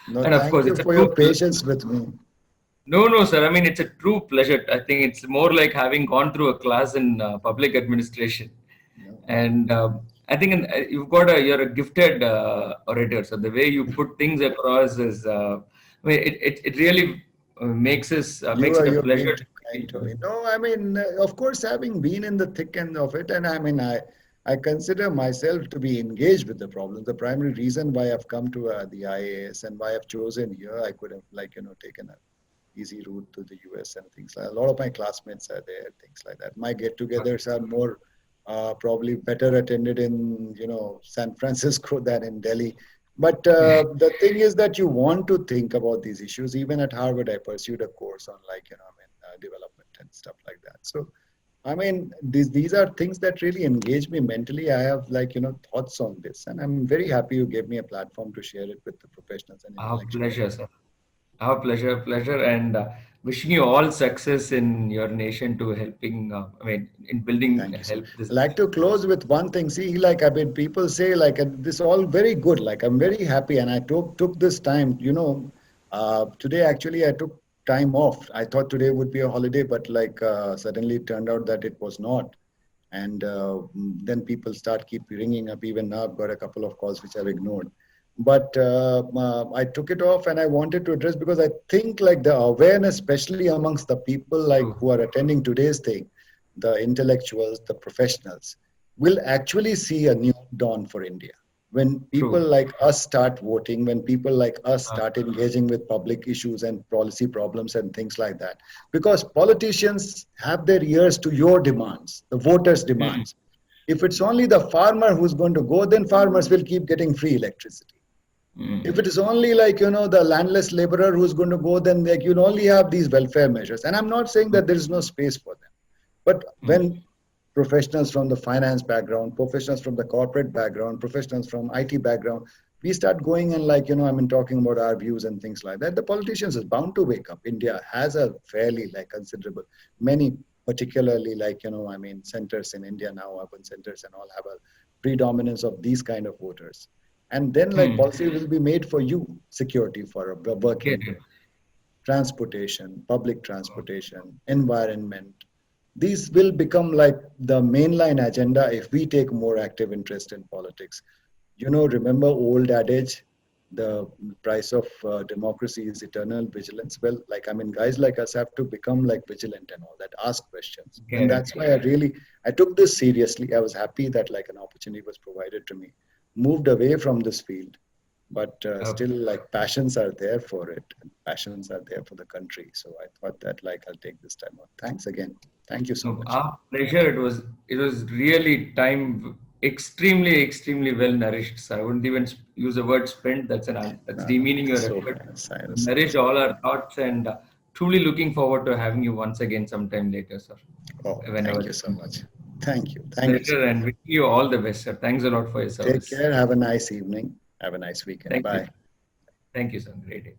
No, and of thank course, you it's a for true. your patience with me. No, no, sir. I mean, it's a true pleasure. I think it's more like having gone through a class in public administration. No. And I think you're a gifted orator. So the way you put things across is, I mean, it really makes it a You're being pleasure too to kind speak to to. me. No, I mean, of course, having been in the thick end of it, and I mean, I consider myself to be engaged with the problem. The primary reason why I've come to the IAS and why I've chosen here, I could have taken an easy route to the US and things like. A lot of my classmates are there, things like that. My get-togethers are more probably better attended in San Francisco than in Delhi. But the thing is that you want to think about these issues. Even at Harvard, I pursued a course on development and stuff like that. So, I mean, these are things that really engage me mentally. I have thoughts on this, and I'm very happy you gave me a platform to share it with the professionals and Our intellectuals. pleasure, sir. Our pleasure, pleasure, and wishing you all success in your nation to helping. I mean, in building Thank you, sir. help this I'd like to nation. close with one thing. See, I mean, people say this all very good. Like I'm very happy, and I took this time. Today actually I took time off. I thought today would be a holiday, but suddenly it turned out that it was not. And then people start keep ringing up. Even now, I've got a couple of calls which I've ignored. But I took it off, and I wanted to address because I think like the awareness, especially amongst the people like True. who are attending today's thing, the intellectuals, the professionals, will actually see a new dawn for India. When people True. like us start voting, when people like us Uh, start engaging with public issues and policy problems and things like that, because politicians have their ears to your demands, the voters' mm, demands. If it's only the farmer who's going to go, then farmers will keep getting free electricity. If it mm, is only the landless laborer who's going to go, then you'll only have these welfare measures. And I'm not saying that there is no space for them. But mm. when professionals from the finance background, professionals from the corporate background, professionals from IT background, we start going and talking about our views and things like that, the politicians is bound to wake up. India has a fairly considerable, many particularly centers in India now, urban centers and all have a predominance of these kind of voters. And then Mm. policy will be made for you, security for a Get working day, it. transportation, public transportation, environment. These will become like the mainline agenda if we take more active interest in politics. Remember old adage, the price of democracy is eternal vigilance. Well, guys like us have to become vigilant and all that, ask questions. And Get it. that's why I took this seriously. I was happy that an opportunity was provided to me. Moved away from this field, but Okay. still passions are there for it, and passions are there for the country. So I thought that I'll take this time out. Thanks again. Thank you so No, much. our pleasure. It was really time extremely well nourished. So I wouldn't even use the word spent. That's No, no, demeaning your so effort. I understand. Nourished all our thoughts and truly looking forward to having you once again sometime later, sir. Oh, Whenever thank you the so time much. comes. Thank you. Thank you so Pleasure much. and wishing you all the best, sir. Thanks a lot for your Take service. care. Have a nice evening. Have a nice weekend. Thank you. Bye. Thank you, sir. Great day.